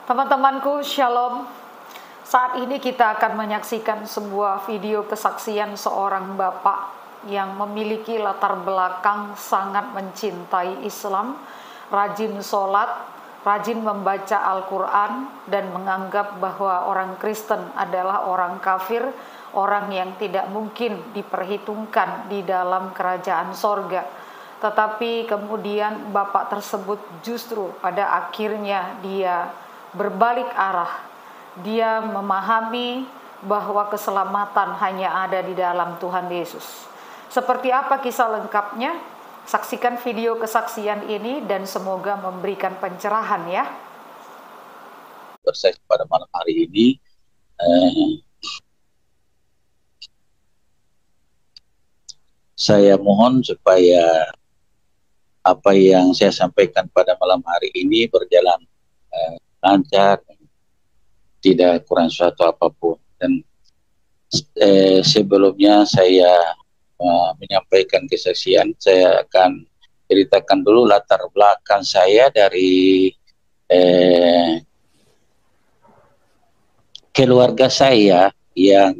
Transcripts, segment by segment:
Teman-temanku, Shalom. Saat ini kita akan menyaksikan sebuah video kesaksian seorang bapak yang memiliki latar belakang sangat mencintai Islam, rajin sholat, rajin membaca Al-Quran, dan menganggap bahwa orang Kristen adalah orang kafir, orang yang tidak mungkin diperhitungkan di dalam kerajaan sorga. Tetapi kemudian bapak tersebut justru pada akhirnya dia berbalik arah. Dia memahami bahwa keselamatan hanya ada di dalam Tuhan Yesus. Seperti apa kisah lengkapnya? Saksikan video kesaksian ini dan semoga memberikan pencerahan ya. Saya pada malam hari ini saya mohon supaya apa yang saya sampaikan pada malam hari ini berjalan lancar, tidak kurang suatu apapun. Dan sebelumnya saya menyampaikan kesaksian, saya akan ceritakan dulu latar belakang saya dari keluarga saya yang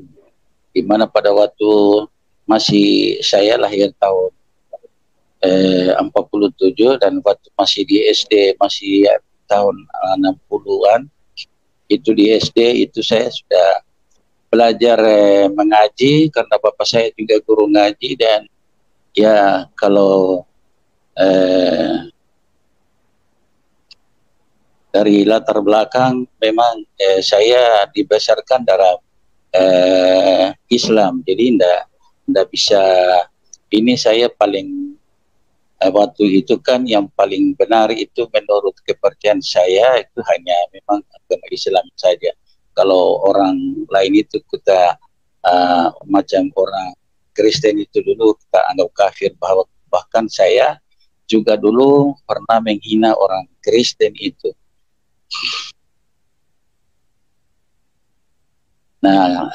dimana pada waktu masih saya lahir tahun 47 dan waktu masih di SD masih tahun 60-an itu di SD itu saya sudah belajar mengaji karena bapak saya juga guru ngaji. Dan ya kalau dari latar belakang memang saya dibesarkan dalam Islam, jadi ndak bisa ini saya paling waktu itu kan yang paling benar itu menurut kepercayaan saya itu hanya memang agama Islam saja. Kalau orang lain itu kita macam orang Kristen itu dulu kita anggap kafir, bahkan saya juga dulu pernah menghina orang Kristen itu. Nah,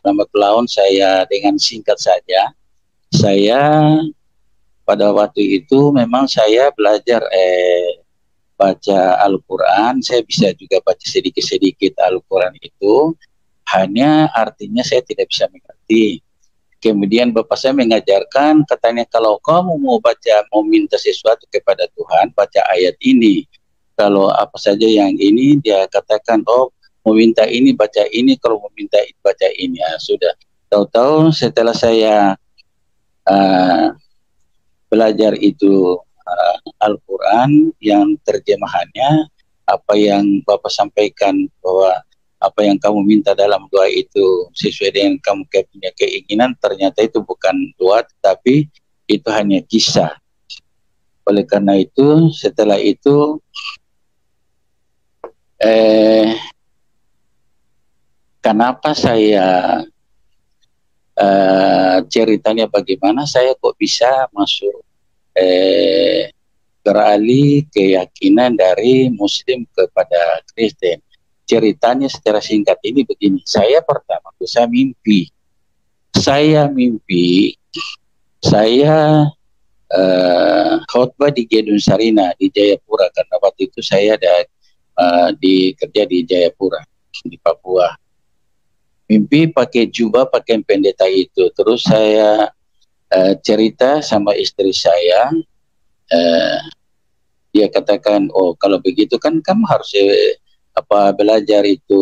lambat laun saya dengan singkat saja, saya pada waktu itu memang saya belajar baca Al-Quran. Saya bisa juga baca sedikit-sedikit Al-Quran itu, hanya artinya saya tidak bisa mengerti. Kemudian bapak saya mengajarkan, katanya kalau kamu mau minta sesuatu kepada Tuhan, baca ayat ini. Kalau apa saja yang ini, dia katakan, oh mau minta ini, baca ini, kalau mau minta ini, baca ini. Ya, sudah. Tahu-tahu setelah saya belajar itu Al-Quran yang terjemahannya, apa yang bapak sampaikan bahwa apa yang kamu minta dalam doa itu sesuai dengan kamu punya keinginan, ternyata itu bukan doa tetapi itu hanya kisah. Oleh karena itu setelah itu kenapa saya ceritanya bagaimana saya kok bisa masuk beralih keyakinan dari Muslim kepada Kristen. Ceritanya secara singkat ini begini, saya pertama bisa mimpi. Saya khotbah di Gedung Sarina di Jayapura, karena waktu itu saya ada kerja di Jayapura di Papua. Mimpi pakai jubah, pakai pendeta itu. Terus saya cerita sama istri saya, dia katakan, oh kalau begitu kan kamu harus belajar itu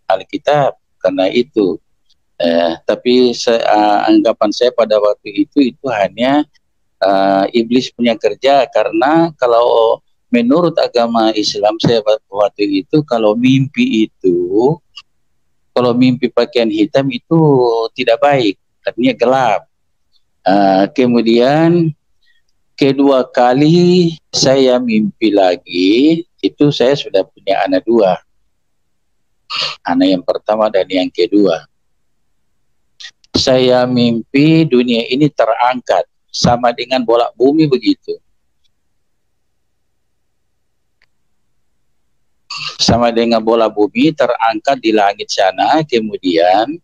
Alkitab, karena itu. Tapi anggapan saya pada waktu itu hanya iblis punya kerja, karena kalau menurut agama Islam saya waktu itu kalau mimpi pakaian hitam itu tidak baik, artinya gelap. Kemudian kedua kali saya mimpi lagi, itu saya sudah punya anak dua. Anak yang pertama dan yang kedua. Saya mimpi dunia ini terangkat, sama dengan bola bumi begitu. sama dengan bola bumi terangkat di langit sana, kemudian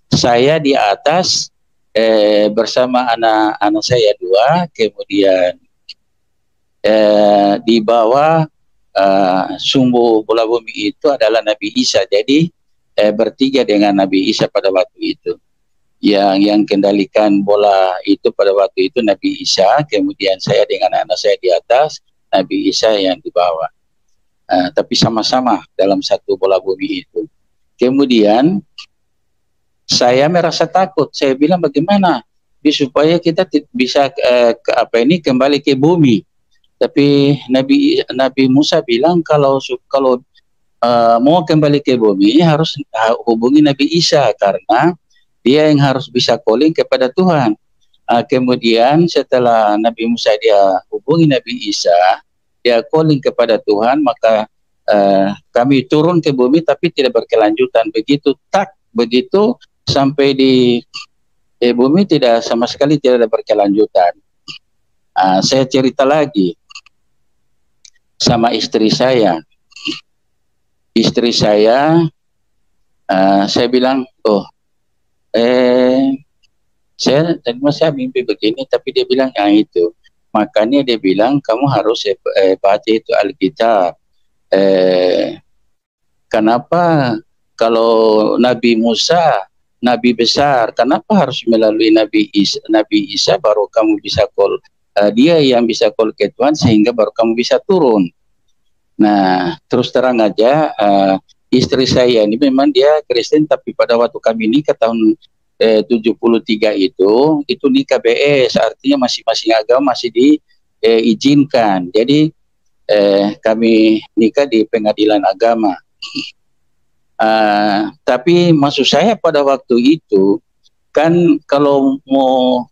saya di atas bersama anak-anak saya 2, kemudian di bawah sumbu bola bumi itu adalah Nabi Isa. Jadi bertiga dengan Nabi Isa pada waktu itu. Yang kendalikan bola itu pada waktu itu Nabi Isa, kemudian saya dengan anak saya di atas, Nabi Isa yang di bawah. Tapi sama-sama dalam satu bola bumi itu. Kemudian saya merasa takut. Saya bilang bagaimana supaya kita bisa kembali ke bumi. Tapi Nabi Musa bilang kalau mau kembali ke bumi harus hubungi Nabi Isa, karena dia yang harus bisa calling kepada Tuhan. Kemudian setelah Nabi Musa dia hubungi Nabi Isa, dia calling kepada Tuhan, maka kami turun ke bumi tapi tidak berkelanjutan. Begitu sampai di bumi tidak sama sekali tidak ada berkelanjutan. Saya cerita lagi sama istri saya. Istri saya bilang, saya mimpi begini, tapi dia bilang itu. Makanya dia bilang kamu harus baca itu Alkitab. Kenapa kalau Nabi Musa Nabi besar, kenapa harus melalui Nabi Isa baru kamu bisa call, dia yang bisa call ke Tuhan sehingga baru kamu bisa turun. Nah, terus terang aja, istri saya ini memang dia Kristen, tapi pada waktu kami nikah tahun 73 itu nikah BS, artinya masing-masing agama masih diizinkan. Jadi kami nikah di pengadilan agama. Tapi maksud saya pada waktu itu kan kalau mau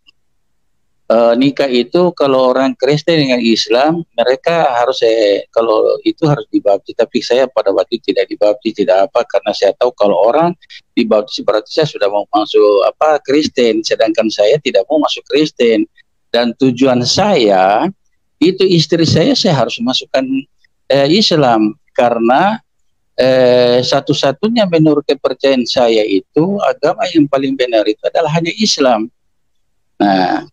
nikah itu, kalau orang Kristen dengan Islam mereka harus kalau itu harus dibaptis, tapi saya pada waktu itu tidak dibaptis, tidak apa, karena saya tahu kalau orang dibaptis berarti saya sudah mau masuk Kristen, sedangkan saya tidak mau masuk Kristen. Dan tujuan saya itu istri saya harus masukkan Islam, karena satu-satunya menurut kepercayaan saya itu agama yang paling benar itu adalah hanya Islam. Nah,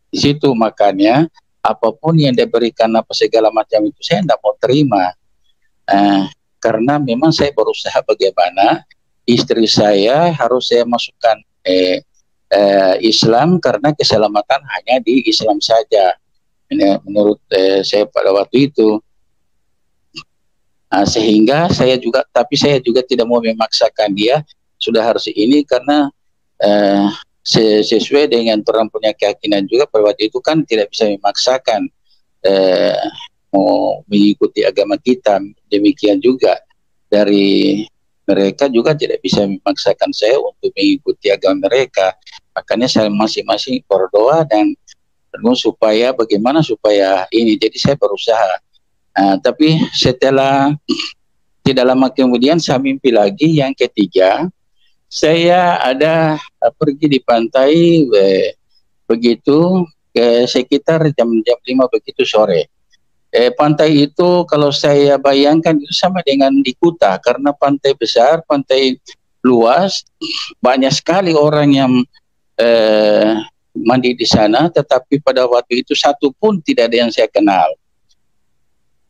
di situ makanya apapun yang diberikan segala macam itu saya tidak mau terima, karena memang saya berusaha bagaimana istri saya harus saya masukkan Islam, karena keselamatan hanya di Islam saja. Ini menurut saya pada waktu itu. Sehingga saya juga tidak mau memaksakan dia sudah harus ini, karena sesuai dengan orang punya keyakinan juga pada waktu itu kan tidak bisa memaksakan mau mengikuti agama kita. Demikian juga dari mereka juga tidak bisa memaksakan saya untuk mengikuti agama mereka. Makanya saya masing-masing berdoa dan supaya bagaimana supaya ini. Jadi saya berusaha. Tapi setelah tidak lama kemudian saya mimpi lagi yang ketiga. Saya ada pergi di pantai begitu sekitar jam 5 begitu sore. Pantai itu kalau saya bayangkan itu sama dengan di Kuta, karena pantai besar, pantai luas, banyak sekali orang yang mandi di sana, tetapi pada waktu itu satu pun tidak ada yang saya kenal.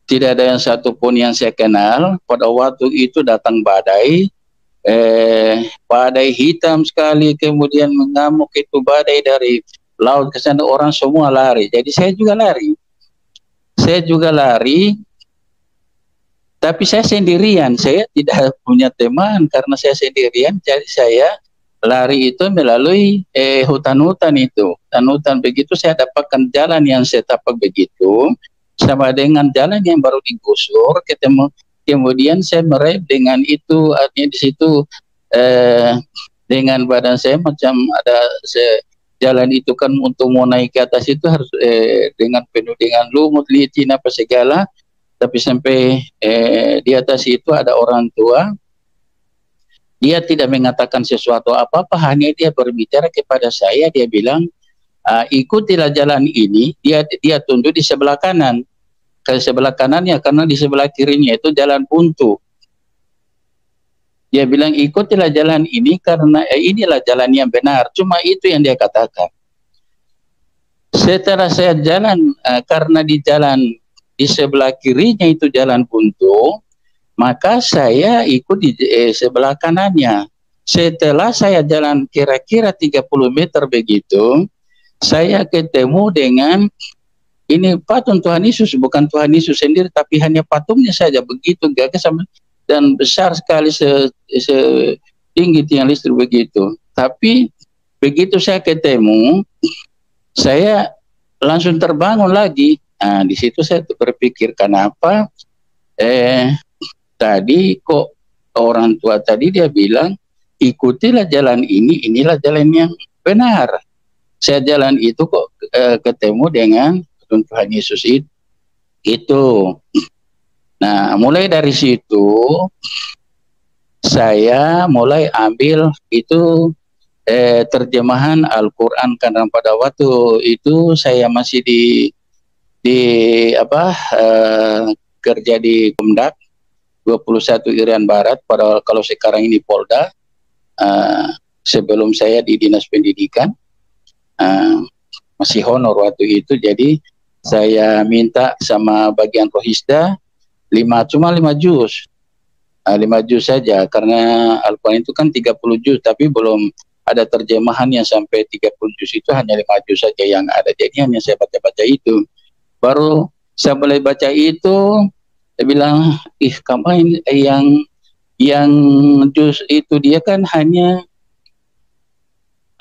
Tidak ada yang satu pun yang saya kenal. Pada waktu itu datang badai, badai hitam sekali, kemudian mengamuk itu badai dari laut ke sana, orang semua lari. Jadi saya juga lari, tapi saya sendirian, saya tidak punya teman karena saya sendirian. Jadi saya lari itu melalui hutan-hutan itu, hutan-hutan. Begitu saya dapatkan jalan yang saya tapak begitu, sama dengan jalan yang baru digusur, kemudian saya meraih dengan itu, artinya di situ dengan badan saya macam ada jalan itu kan untuk mau naik ke atas itu harus dengan penuh dengan lumut, licin apa segala, tapi sampai di atas itu ada orang tua, dia tidak mengatakan sesuatu apa-apa, hanya dia berbicara kepada saya, dia bilang, ikutilah jalan ini. Dia tunduk di sebelah kanan, ke sebelah kanannya, karena di sebelah kirinya itu jalan buntu. Dia bilang ikutilah jalan ini karena inilah jalan yang benar. Cuma itu yang dia katakan. Setelah saya jalan, karena di jalan di sebelah kirinya itu jalan buntu, maka saya ikut di sebelah kanannya. Setelah saya jalan kira-kira 30 meter begitu, saya ketemu dengan ini patung Tuhan Yesus, bukan Tuhan Yesus sendiri, tapi hanya patungnya saja, begitu gagah sama dan besar sekali setinggi tiang listrik begitu. Tapi begitu saya ketemu, saya langsung terbangun lagi. Nah, di situ saya berpikir kenapa tadi kok orang tua tadi dia bilang ikutilah jalan ini, inilah jalan yang benar. Saya jalan itu kok ketemu dengan Tuhan Yesus itu. Nah, mulai dari situ saya mulai ambil itu terjemahan Al-Quran, karena pada waktu itu saya masih kerja di Kumdak 21 Irian Barat, pada kalau sekarang ini Polda. Sebelum saya di Dinas Pendidikan masih honor waktu itu, jadi saya minta sama bagian Rohisda cuma 5 juz. 5 juz saja, karena Al-Quran itu kan 30 juz, tapi belum ada terjemahannya sampai 30 juz, itu hanya 5 juz saja yang ada. Jadi hanya saya baca-baca itu. Baru saya mulai baca itu, saya bilang, kamu yang juz itu dia kan hanya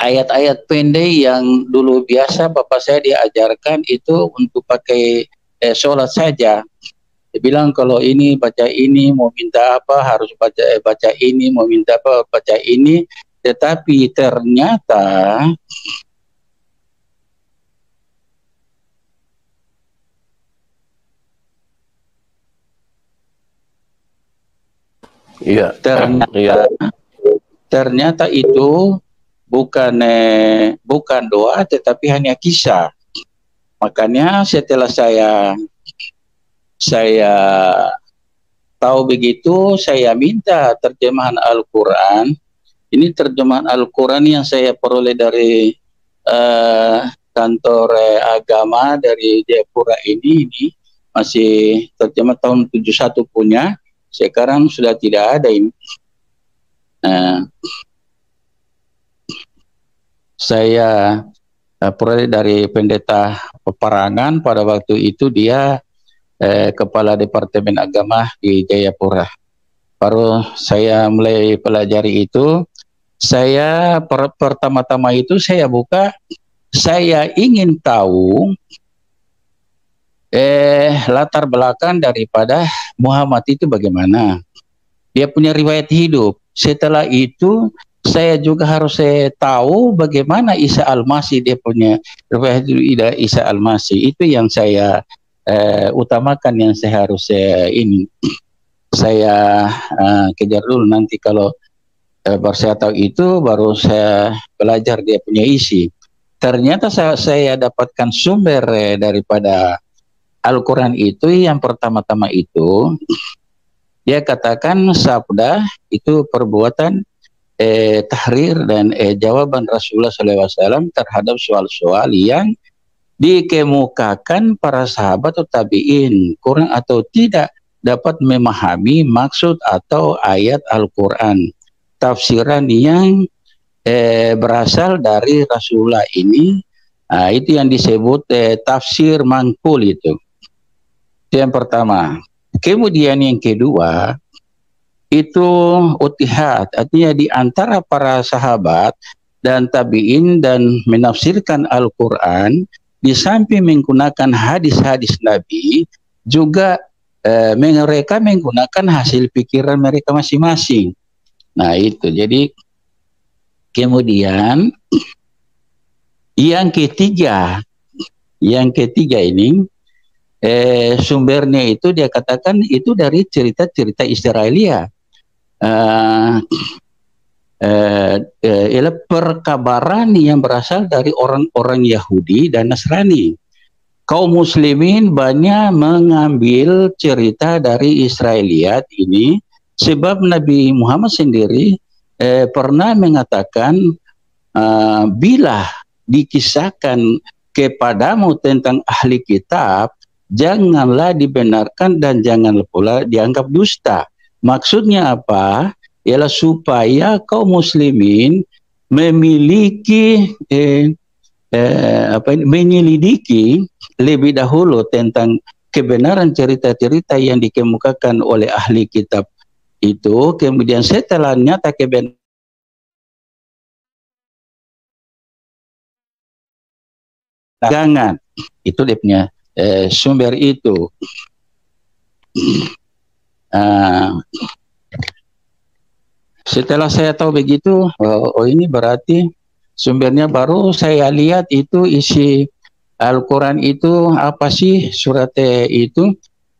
ayat-ayat pendek yang dulu biasa Bapak saya diajarkan itu untuk pakai sholat saja. Dia bilang kalau ini baca ini, mau minta apa harus baca ini, mau minta apa baca ini. Tetapi ternyata ternyata itu bukan doa, tetapi hanya kisah. Makanya setelah saya tahu begitu, saya minta terjemahan Al-Quran. Ini terjemahan Al-Quran yang saya peroleh dari kantor agama dari Jayapura ini masih terjemah tahun 71 punya. Sekarang sudah tidak ada ini. Saya peroleh dari pendeta peperangan, pada waktu itu dia Kepala Departemen Agama di Jayapura. Baru saya mulai pelajari itu. Saya pertama-tama itu saya buka, saya ingin tahu latar belakang daripada Muhammad itu bagaimana. Dia punya riwayat hidup. Setelah itu saya juga harus tahu bagaimana Isa Al-Masih, dia punya riwayat hidup Isa Al-Masih. Itu yang saya utamakan, yang saya harus ini saya kejar dulu. Nanti kalau baru saya tahu itu, baru saya belajar dia punya isi. Ternyata saya dapatkan sumber daripada Al-Quran itu. Yang pertama-tama itu dia katakan sabda itu perbuatan tahrir dan jawaban Rasulullah SAW terhadap soal-soal yang dikemukakan para sahabat atau tabi'in, kurang atau tidak dapat memahami maksud atau ayat Al-Quran. Tafsiran yang berasal dari Rasulullah ini, itu yang disebut tafsir mangkul itu yang pertama. Kemudian yang kedua itu utihad, artinya di antara para sahabat dan tabi'in dan menafsirkan Al-Quran, di samping menggunakan hadis-hadis Nabi, juga mereka menggunakan hasil pikiran mereka masing-masing. Nah itu, jadi kemudian yang ketiga ini sumbernya itu dia katakan itu dari cerita-cerita Israelia. Ialah perkabaran yang berasal dari orang-orang Yahudi dan Nasrani. Kaum muslimin banyak mengambil cerita dari Israeliat ini Sebab Nabi Muhammad sendiri pernah mengatakan, bila dikisahkan kepadamu tentang ahli kitab, janganlah dibenarkan dan jangan pula dianggap dusta. Maksudnya apa? Ialah supaya kaum muslimin memiliki menyelidiki lebih dahulu tentang kebenaran cerita-cerita yang dikemukakan oleh ahli kitab itu, kemudian setelah nyata kebenaran jangan, itu dia punya sumber itu. Setelah saya tahu begitu, oh ini berarti sumbernya, baru saya lihat itu isi Al-Quran itu apa sih surat itu.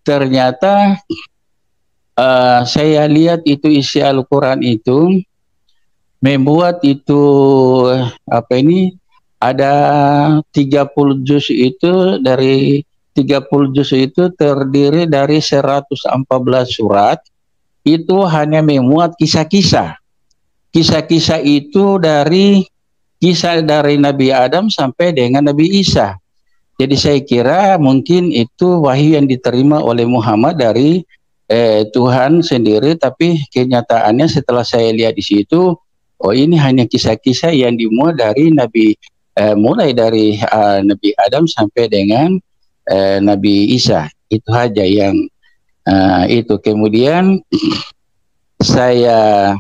Ternyata saya lihat itu isi Al-Quran itu membuat itu apa ini, ada 30 juz itu, dari 30 juz itu terdiri dari 114 surat. Itu hanya memuat kisah-kisah. Kisah-kisah itu dari kisah dari Nabi Adam sampai dengan Nabi Isa. Jadi saya kira mungkin itu wahyu yang diterima oleh Muhammad dari Tuhan sendiri, tapi kenyataannya setelah saya lihat di situ, oh ini hanya kisah-kisah yang dimuat dari Nabi, mulai dari Nabi Adam sampai dengan Nabi Isa. Itu saja yang itu. Kemudian saya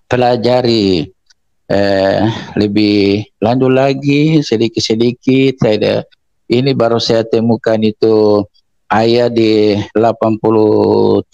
pelajari lebih lanjut lagi sedikit-sedikit. Ini baru saya temukan itu ayat di 87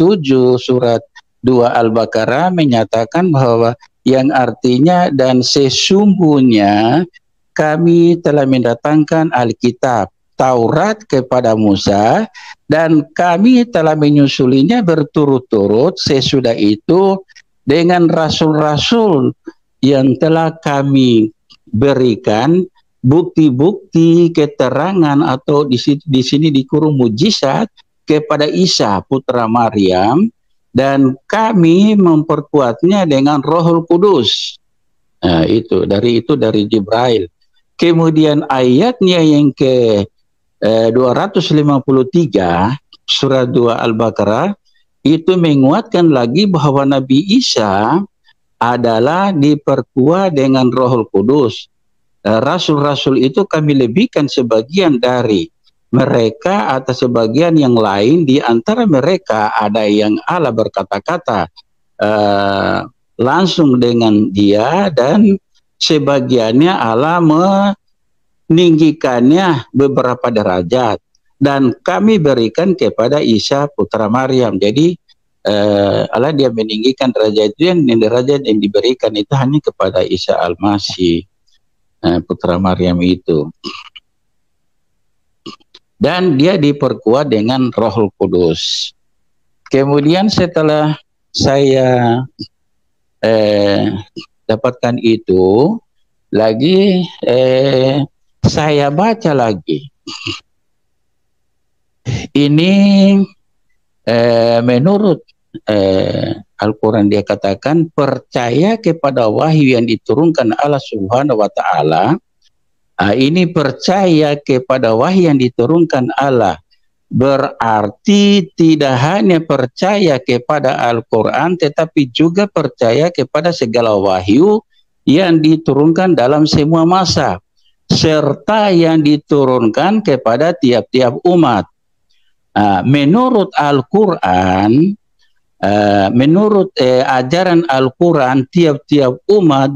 surat 2 Al-Baqarah menyatakan bahwa yang artinya, dan sesungguhnya kami telah mendatangkan Alkitab Taurat kepada Musa, dan kami telah menyusulinya berturut-turut sesudah itu dengan rasul-rasul yang telah kami berikan bukti-bukti keterangan, atau di sini dikurung mujizat kepada Isa putra Maryam, dan kami memperkuatnya dengan Rohul Kudus. Nah, itu dari Jibril. Kemudian ayatnya yang ke 253 surat 2 Al-Baqarah itu menguatkan lagi bahwa Nabi Isa adalah diperkuat dengan Rohul Kudus. Rasul-rasul itu kami lebihkan sebagian dari mereka atas sebagian yang lain. Di antara mereka ada yang Allah berkata-kata langsung dengan dia, dan sebagiannya Allah meninggikannya beberapa derajat, dan kami berikan kepada Isa putra Maryam. Jadi Allah dia meninggikan derajat itu, yang derajat yang diberikan itu hanya kepada Isa Al-Masih putra Maryam itu, dan dia diperkuat dengan Rohul Kudus. Kemudian setelah saya dapatkan itu lagi, saya baca lagi. Ini menurut Al-Quran dia katakan, percaya kepada wahyu yang diturunkan Allah Subhanahu wa Ta'ala. Ini percaya kepada wahyu yang diturunkan Allah berarti tidak hanya percaya kepada Al-Quran, tetapi juga percaya kepada segala wahyu yang diturunkan dalam semua masa, serta yang diturunkan kepada tiap-tiap umat. Menurut Al-Quran, menurut ajaran Al-Quran, tiap-tiap umat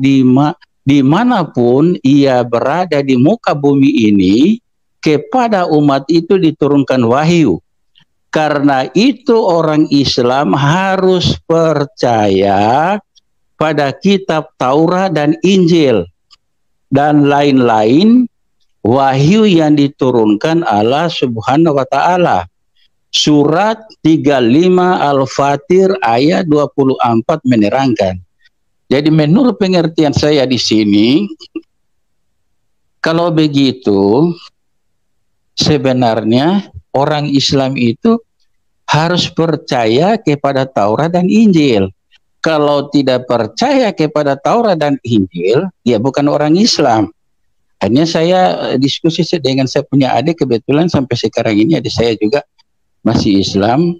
dimanapun ia berada di muka bumi ini, kepada umat itu diturunkan wahyu. Karena itu orang Islam harus percaya pada kitab Taurat dan Injil dan lain-lain wahyu yang diturunkan Allah Subhanahu wa Ta'ala. Surat 35 Al-Fatir ayat 24 menerangkan. Jadi menurut pengertian saya di sini, kalau begitu sebenarnya orang Islam itu harus percaya kepada Taurat dan Injil. Kalau tidak percaya kepada Taurat dan Injil, dia bukan orang Islam. Hanya saya diskusi dengan saya punya adik, kebetulan sampai sekarang ini adik saya juga masih Islam.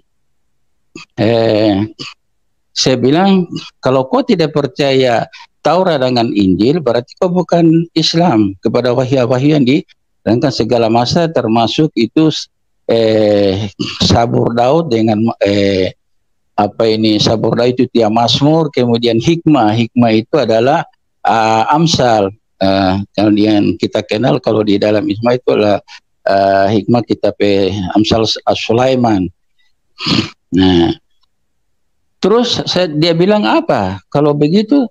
Saya bilang, kalau kau tidak percaya Taurat dengan Injil, berarti kau bukan Islam. Kepada wahyu-wahyu yang ditentang segala masa, termasuk itu Sabur Daud dengan Sabur Daud itu tiap Mazmur, kemudian hikmah itu adalah Amsal. Kemudian kita kenal kalau di dalam Isma itu adalah hikmah kitab Amsal Sulaiman. Nah, terus dia bilang apa? Kalau begitu,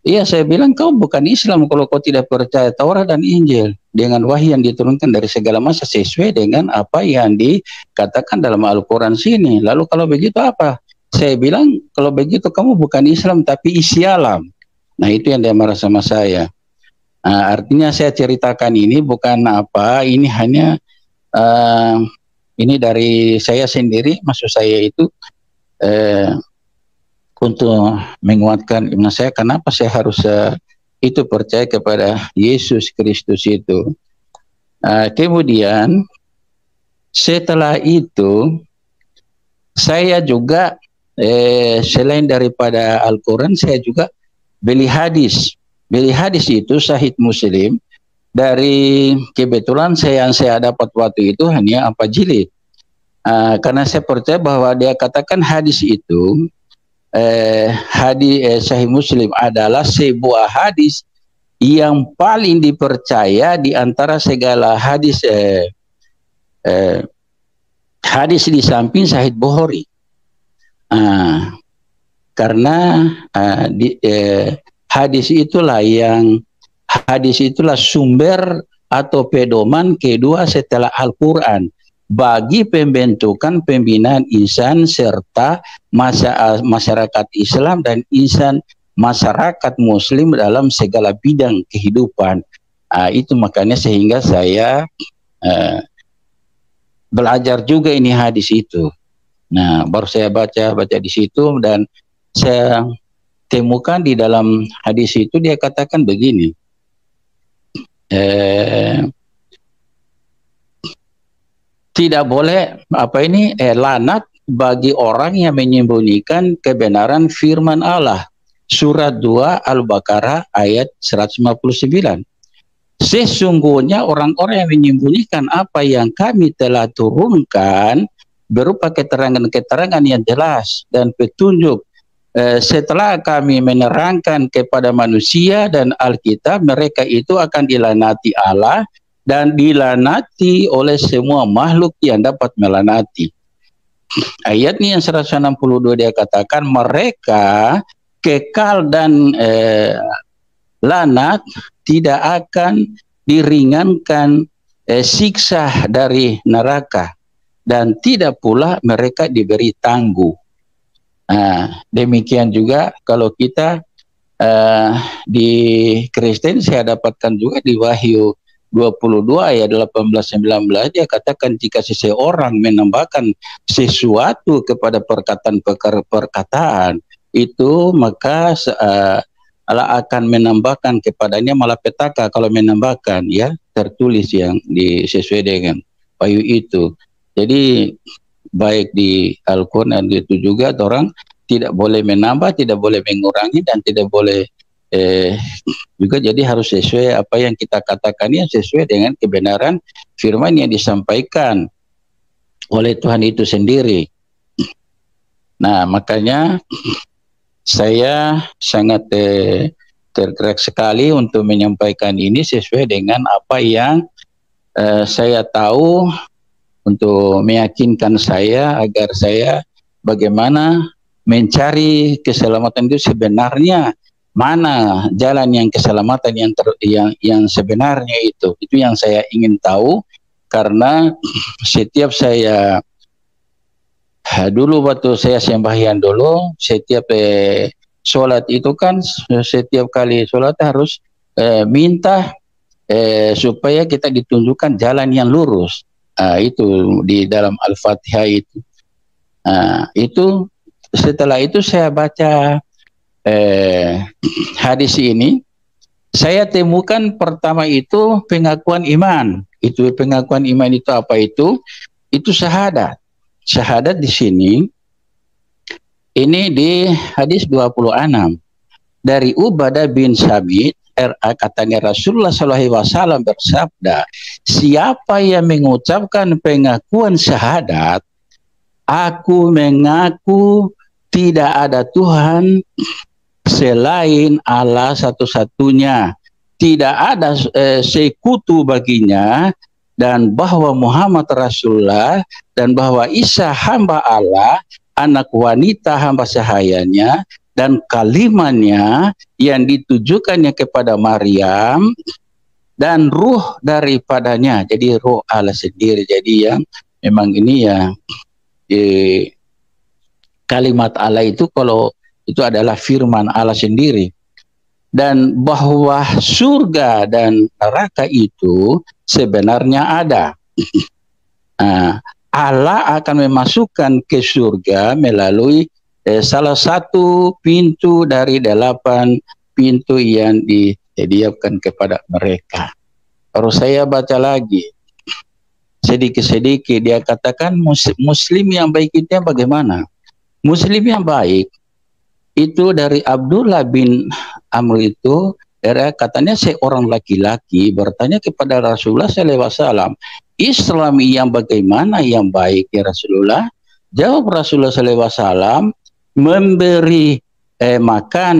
iya saya bilang kau bukan Islam kalau kau tidak percaya Taurat dan Injil dengan wahyu yang diturunkan dari segala masa sesuai dengan apa yang dikatakan dalam Al-Quran sini. Lalu kalau begitu apa? Saya bilang kalau begitu kamu bukan Islam tapi isi alam. Nah itu yang dia marah sama saya. Nah, artinya saya ceritakan ini bukan apa, ini hanya ini dari saya sendiri, maksud saya itu untuk menguatkan iman saya. Kenapa saya harus itu percaya kepada Yesus Kristus itu. Kemudian setelah itu saya juga selain daripada Al-Quran, saya juga beli hadis. Beli hadis itu Sahih Muslim. Dari kebetulan yang saya dapat waktu itu hanya 4 jilid. Karena saya percaya bahwa dia katakan hadis itu, hadis Sahih Muslim adalah sebuah hadis yang paling dipercaya di antara segala hadis hadis di samping Sahih Bukhari. Karena hadis itulah sumber atau pedoman kedua setelah Al-Quran bagi pembentukan pembinaan insan serta masyarakat Islam dan insan masyarakat Muslim dalam segala bidang kehidupan. Itu makanya sehingga saya belajar juga ini hadis itu. Nah, baru saya baca di situ dan saya temukan di dalam hadis itu dia katakan begini. Tidak boleh lanat bagi orang yang menyembunyikan kebenaran firman Allah. Surat 2 Al-Baqarah ayat 159. Sesungguhnya orang-orang yang menyembunyikan apa yang kami telah turunkan berupa keterangan-keterangan yang jelas dan petunjuk setelah kami menerangkan kepada manusia dan Alkitab, mereka itu akan dilanati Allah dan dilanati oleh semua makhluk yang dapat melanati. Ayatnya yang 162 dia katakan mereka kekal dan lanat, tidak akan diringankan siksa dari neraka, dan tidak pula mereka diberi tangguh. Demikian juga kalau kita di Kristen, saya dapatkan juga di Wahyu 22 ayat 18-19 dia katakan jika seseorang menambahkan sesuatu kepada perkataan itu, maka Allah akan menambahkan kepadanya malapetaka. Kalau menambahkan, ya tertulis yang sesuai dengan Wahyu itu. Jadi baik di Al-Quran itu juga orang tidak boleh menambah, tidak boleh mengurangi, dan tidak boleh juga jadi harus sesuai apa yang kita katakan, yang sesuai dengan kebenaran firman yang disampaikan oleh Tuhan itu sendiri. Nah, makanya saya sangat tergerak sekali untuk menyampaikan ini sesuai dengan apa yang saya tahu, untuk meyakinkan saya agar saya bagaimana mencari keselamatan itu sebenarnya, mana jalan yang keselamatan yang sebenarnya itu yang saya ingin tahu. Karena setiap saya dulu waktu saya sembahyang dulu, setiap sholat itu kan setiap kali sholat harus minta supaya kita ditunjukkan jalan yang lurus. Itu di dalam Al-Fatihah itu. Itu setelah itu saya baca hadis ini, saya temukan pertama itu pengakuan iman. Itu pengakuan iman itu apa itu? Itu syahadat. Syahadat di sini ini di hadis 26 dari Ubadah bin Samit, katanya Rasulullah SAW bersabda, siapa yang mengucapkan pengakuan syahadat, aku mengaku tidak ada Tuhan selain Allah satu-satunya, tidak ada sekutu baginya, dan bahwa Muhammad Rasulullah, dan bahwa Isa hamba Allah, anak wanita hamba sahayanya, dan kalimatnya yang ditujukannya kepada Maryam, dan ruh daripadanya. Jadi ruh Allah sendiri. Jadi yang memang ini ya kalimat Allah itu kalau itu adalah firman Allah sendiri. Dan bahwa surga dan neraka itu sebenarnya ada. Allah akan memasukkan ke surga melalui salah satu pintu dari 8 pintu yang disediakan kepada mereka. Kalau saya baca lagi sedikit-sedikit, dia katakan muslim yang baik itu bagaimana? Muslim yang baik itu dari Abdullah bin Amr itu, katanya seorang laki-laki bertanya kepada Rasulullah SAW, Islam yang bagaimana yang baik ya Rasulullah? Jawab Rasulullah SAW, memberi makan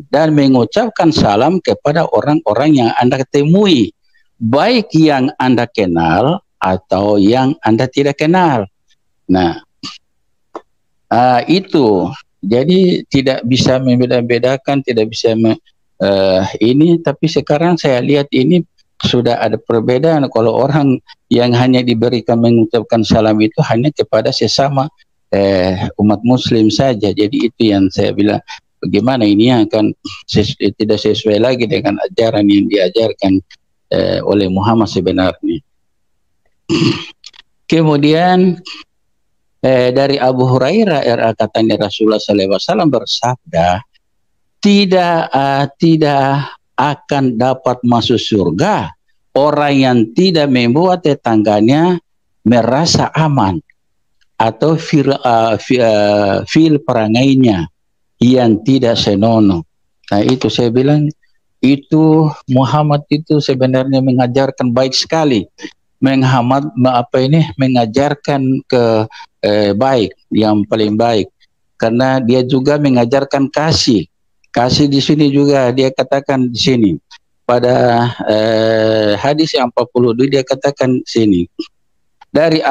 dan mengucapkan salam kepada orang-orang yang Anda temui, baik yang Anda kenal atau yang Anda tidak kenal. Nah, itu. Jadi tidak bisa membeda-bedakan, tidak bisa ini. Tapi sekarang saya lihat ini sudah ada perbedaan. Kalau orang yang hanya diberikan mengucapkan salam itu hanya kepada sesama umat muslim saja. Jadi itu yang saya bilang, bagaimana ini akan tidak sesuai lagi dengan ajaran yang diajarkan oleh Muhammad sebenarnya. Kemudian dari Abu Hurairah katanya Rasulullah SAW bersabda, tidak akan dapat masuk surga orang yang tidak membuat tetangganya merasa aman atau fil perangainya yang tidak senonoh. Nah itu saya bilang, itu Muhammad itu sebenarnya mengajarkan baik sekali, mengajarkan ke baik, yang paling baik, karena dia juga mengajarkan kasih di sini juga. Dia katakan di sini pada hadis yang 42, dia katakan di sini dari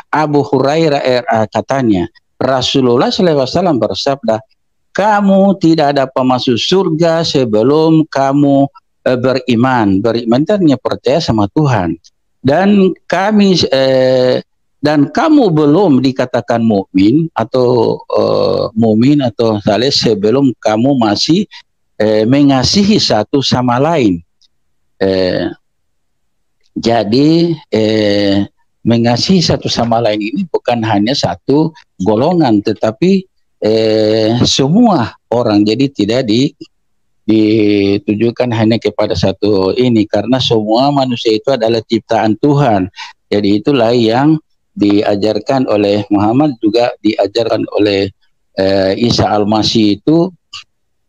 Abu Hurairah katanya Rasulullah SAW bersabda, kamu tidak dapat masuk surga sebelum kamu beriman itu artinya percaya sama Tuhan, dan dan kamu belum dikatakan mukmin atau saleh sebelum kamu masih mengasihi satu sama lain. Jadi mengasihi satu sama lain ini bukan hanya satu golongan, tetapi semua orang. Jadi tidak ditujukan hanya kepada satu ini, karena semua manusia itu adalah ciptaan Tuhan. Jadi itulah yang diajarkan oleh Muhammad, juga diajarkan oleh Isa Al-Masih, itu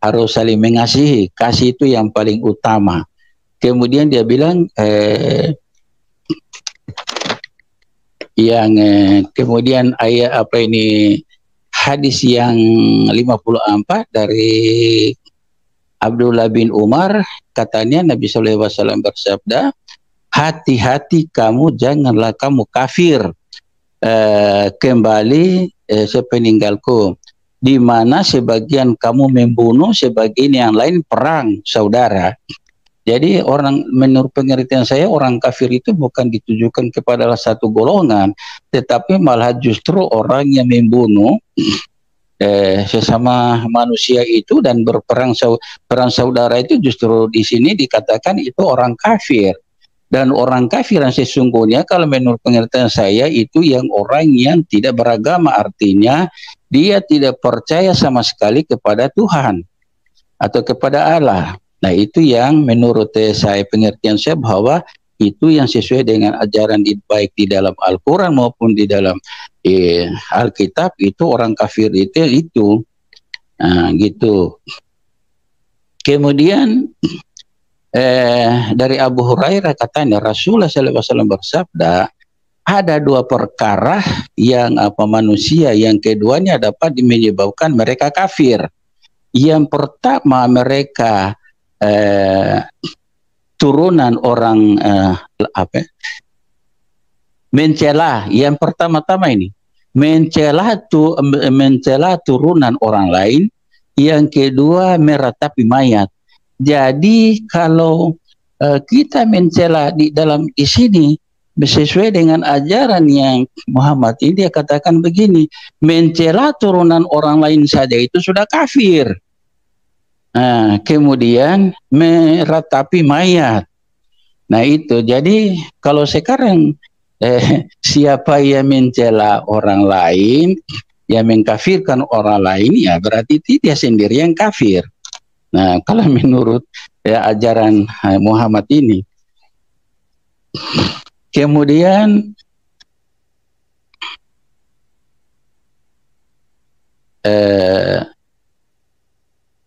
harus saling mengasihi. Kasih itu yang paling utama. Kemudian dia bilang kemudian ayat hadis yang 54 dari Abdullah bin Umar, katanya Nabi SAW bersabda, hati-hati kamu, janganlah kamu kafir kembali sepeninggalku, di mana sebagian kamu membunuh, sebagian yang lain perang saudara. Jadi menurut pengertian saya, orang kafir itu bukan ditujukan kepada satu golongan, tetapi malah justru orang yang membunuh sesama manusia itu dan perang saudara itu, justru di sini dikatakan itu orang kafir. Dan orang kafir yang sesungguhnya kalau menurut pengertian saya itu yang orang yang tidak beragama, artinya dia tidak percaya sama sekali kepada Tuhan atau kepada Allah. Nah itu yang menurut saya pengertian saya bahwa itu yang sesuai dengan ajaran baik di dalam Al-Quran maupun di dalam Alkitab, itu orang kafir itu. Nah, gitu. Kemudian dari Abu Hurairah katanya Rasulullah SAW bersabda, ada dua perkara yang manusia yang keduanya dapat menyebabkan mereka kafir. Yang pertama, mereka turunan orang mencela. Yang pertama-tama ini mencela turunan orang lain. Yang kedua, meratapi mayat. Jadi kalau kita mencela di sini sesuai dengan ajaran yang Muhammad ini, dia katakan begini, mencela turunan orang lain saja itu sudah kafir. Nah, kemudian meratapi mayat. Nah itu, jadi kalau sekarang siapa yang mencela orang lain, yang mengkafirkan orang lain, ya berarti dia sendiri yang kafir. Nah, kalau menurut ajaran Muhammad ini. Kemudian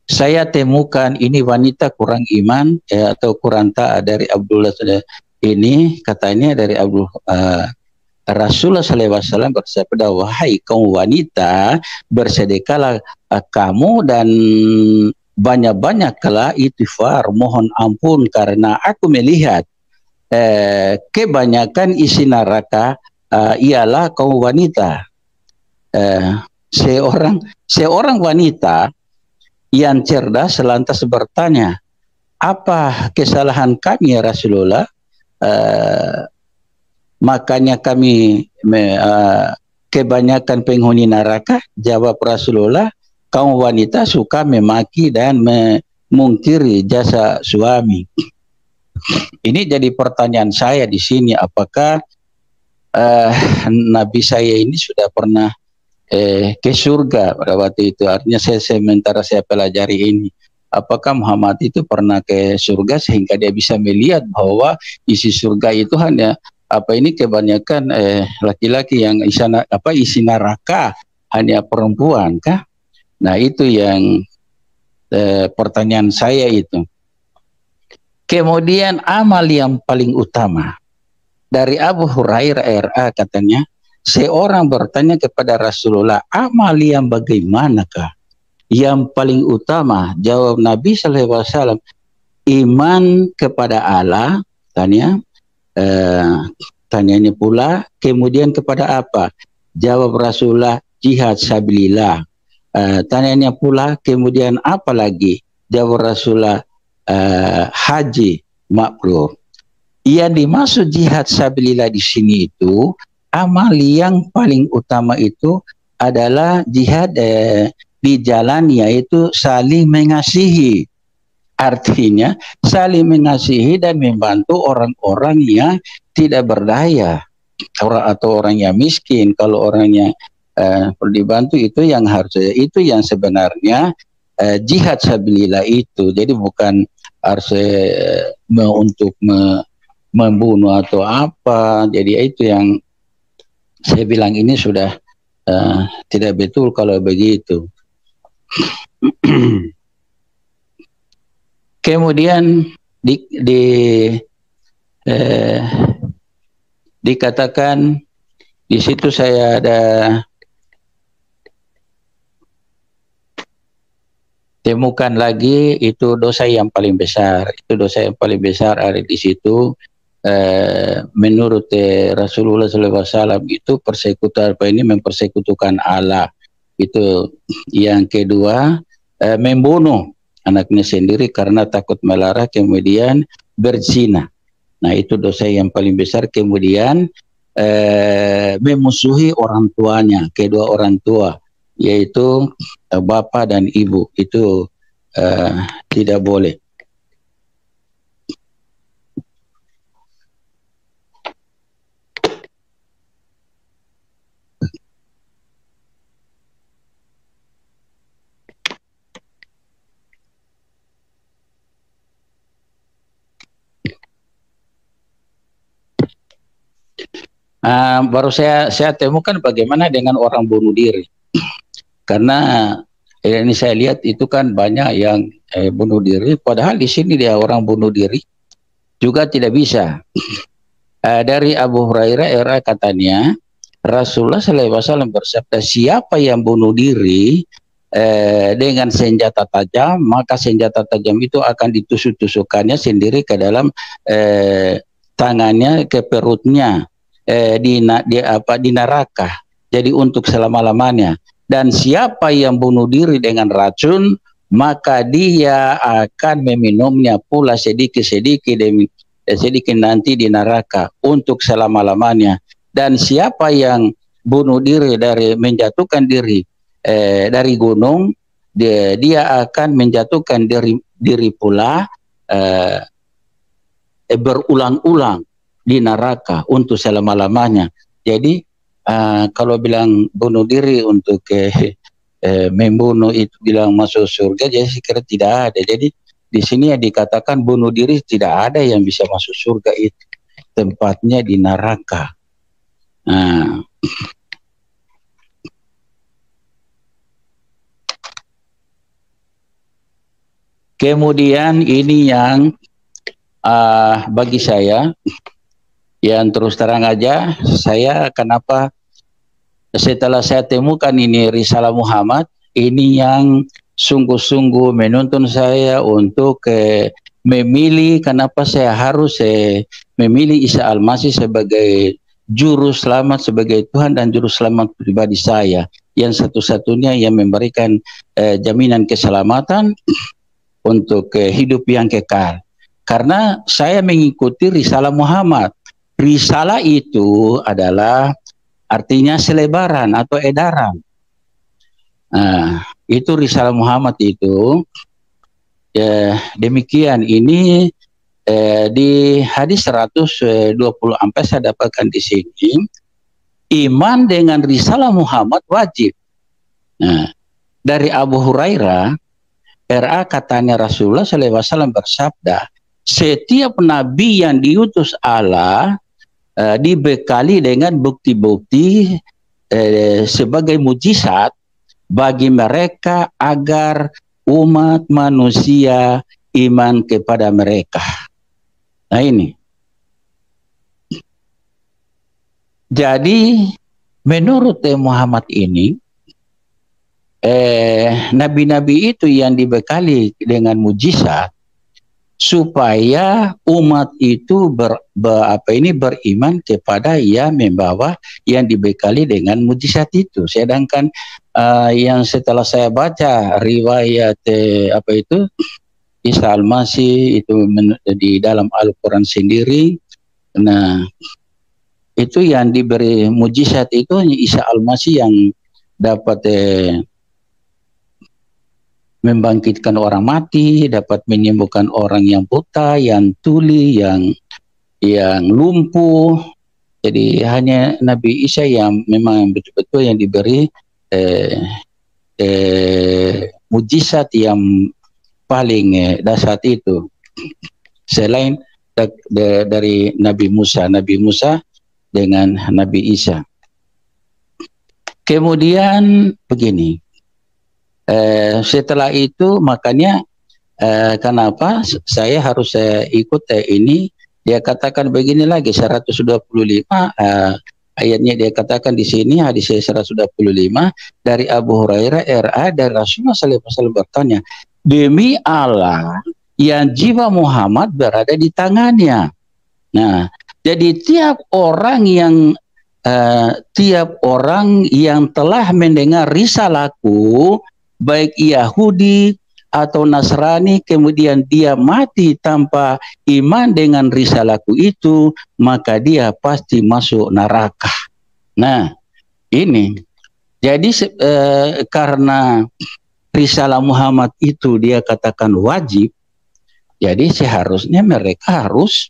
saya temukan ini wanita kurang iman atau kurang taat dari Abdullah ini, katanya dari Rasulullah SAW bersabda, wahai kaum wanita, bersedekahlah kamu dan banyak-banyaklah istighfar, mohon ampun, karena aku melihat kebanyakan isi neraka ialah kaum wanita. Seorang wanita yang cerdas lantas bertanya, apa kesalahan kami ya Rasulullah? Makanya kami kebanyakan penghuni neraka. Jawab Rasulullah, kaum wanita suka memaki dan memungkiri jasa suami. Ini jadi pertanyaan saya di sini, apakah Nabi saya ini sudah pernah ke surga pada waktu itu? Artinya sementara saya pelajari ini, apakah Muhammad itu pernah ke surga sehingga dia bisa melihat bahwa isi surga itu hanya kebanyakan laki-laki yang isi neraka hanya perempuan kah? Nah itu yang pertanyaan saya itu. Kemudian amal yang paling utama dari Abu Hurairah RA katanya, seorang bertanya kepada Rasulullah, amal yang bagaimanakah yang paling utama? Jawab Nabi SAW, iman kepada Allah. Tanyanya pula, kemudian kepada apa? Jawab Rasulullah, jihad sabilillah. Tanyanya pula, kemudian apa lagi? Jawab Rasulullah, haji mabrur. Yang dimaksud jihad sabilillah di sini itu, amal yang paling utama itu adalah jihad di jalan, yaitu saling mengasihi. Artinya saling mengasihi dan membantu orang-orang yang tidak berdaya, atau orang yang miskin. Kalau orangnya perlu dibantu, itu yang harusnya, itu yang sebenarnya jihad sabilillah itu. Jadi bukan harus untuk membunuh atau apa. Jadi itu yang saya bilang, ini sudah tidak betul kalau begitu. Kemudian dikatakan di situ, saya ada temukan lagi, itu dosa yang paling besar. Itu dosa yang paling besar ada di situ. Menurut Rasulullah SAW itu persekutuan mempersekutukan Allah. Itu yang kedua, membunuh anaknya sendiri karena takut melarang, kemudian berzina. Nah itu dosa yang paling besar. Kemudian memusuhi orang tuanya, kedua orang tua, yaitu bapak dan ibu, itu tidak boleh. Baru saya temukan bagaimana dengan orang bunuh diri. Karena ini saya lihat itu kan banyak yang bunuh diri, padahal di sini dia orang bunuh diri juga tidak bisa. Dari Abu Hurairah era katanya Rasulullah SAW bersabda, siapa yang bunuh diri dengan senjata tajam, maka senjata tajam itu akan ditusuk-tusukannya sendiri ke dalam tangannya, ke perutnya, di neraka. Jadi untuk selama-lamanya. Dan siapa yang bunuh diri dengan racun, maka dia akan meminumnya pula sedikit-sedikit nanti di neraka untuk selama-lamanya. Dan siapa yang bunuh diri dari menjatuhkan diri dari gunung, dia akan menjatuhkan diri pula berulang-ulang di neraka untuk selama-lamanya. Jadi kalau bilang bunuh diri untuk membunuh itu bilang masuk surga, jadi saya kira tidak ada. Jadi di sini ya dikatakan bunuh diri tidak ada yang bisa masuk surga, itu tempatnya di neraka. Kemudian ini yang bagi saya yang terus terang aja, saya kenapa setelah saya temukan ini Risalah Muhammad, ini yang sungguh-sungguh menuntun saya untuk memilih, kenapa saya harus memilih Isa Al-Masih sebagai juru selamat, sebagai Tuhan dan juru selamat pribadi saya, yang satu-satunya yang memberikan jaminan keselamatan untuk hidup yang kekal. Karena saya mengikuti Risalah Muhammad. Risalah itu adalah artinya selebaran atau edaran. Itu Risalah Muhammad itu. Demikian ini di hadis 124 saya dapatkan di sini. Iman dengan Risalah Muhammad wajib. Dari Abu Hurairah, RA katanya Rasulullah SAW bersabda, setiap nabi yang diutus Allah dibekali dengan bukti-bukti sebagai mujizat bagi mereka agar umat manusia iman kepada mereka. Nah ini. Jadi menurut Muhammad ini, nabi-nabi itu yang dibekali dengan mujizat supaya umat itu beriman kepada yang membawa, yang dibekali dengan mujizat itu. Sedangkan yang setelah saya baca riwayat Isa Al-Masih itu di dalam Al-Quran sendiri, nah itu yang diberi mujizat itu hanya Isa Al-Masih yang dapat membangkitkan orang mati, dapat menyembuhkan orang yang buta, yang tuli, yang lumpuh. Jadi hanya Nabi Isa yang memang betul-betul yang diberi mujizat yang paling dasar itu. Selain dari Nabi Musa dengan Nabi Isa. Kemudian begini. Setelah itu makanya kenapa saya harus ikut ini, dia katakan begini lagi 125 ayatnya, dia katakan di sini hadis 125 dari Abu Hurairah RA dari Rasulullah SAW bertanya, demi Allah yang jiwa Muhammad berada di tangannya. Nah, jadi tiap orang yang telah mendengar risalahku, baik Yahudi atau Nasrani, kemudian dia mati tanpa iman dengan risalahku itu, maka dia pasti masuk neraka. Nah, ini. Jadi karena risalah Muhammad itu dia katakan wajib, jadi seharusnya mereka harus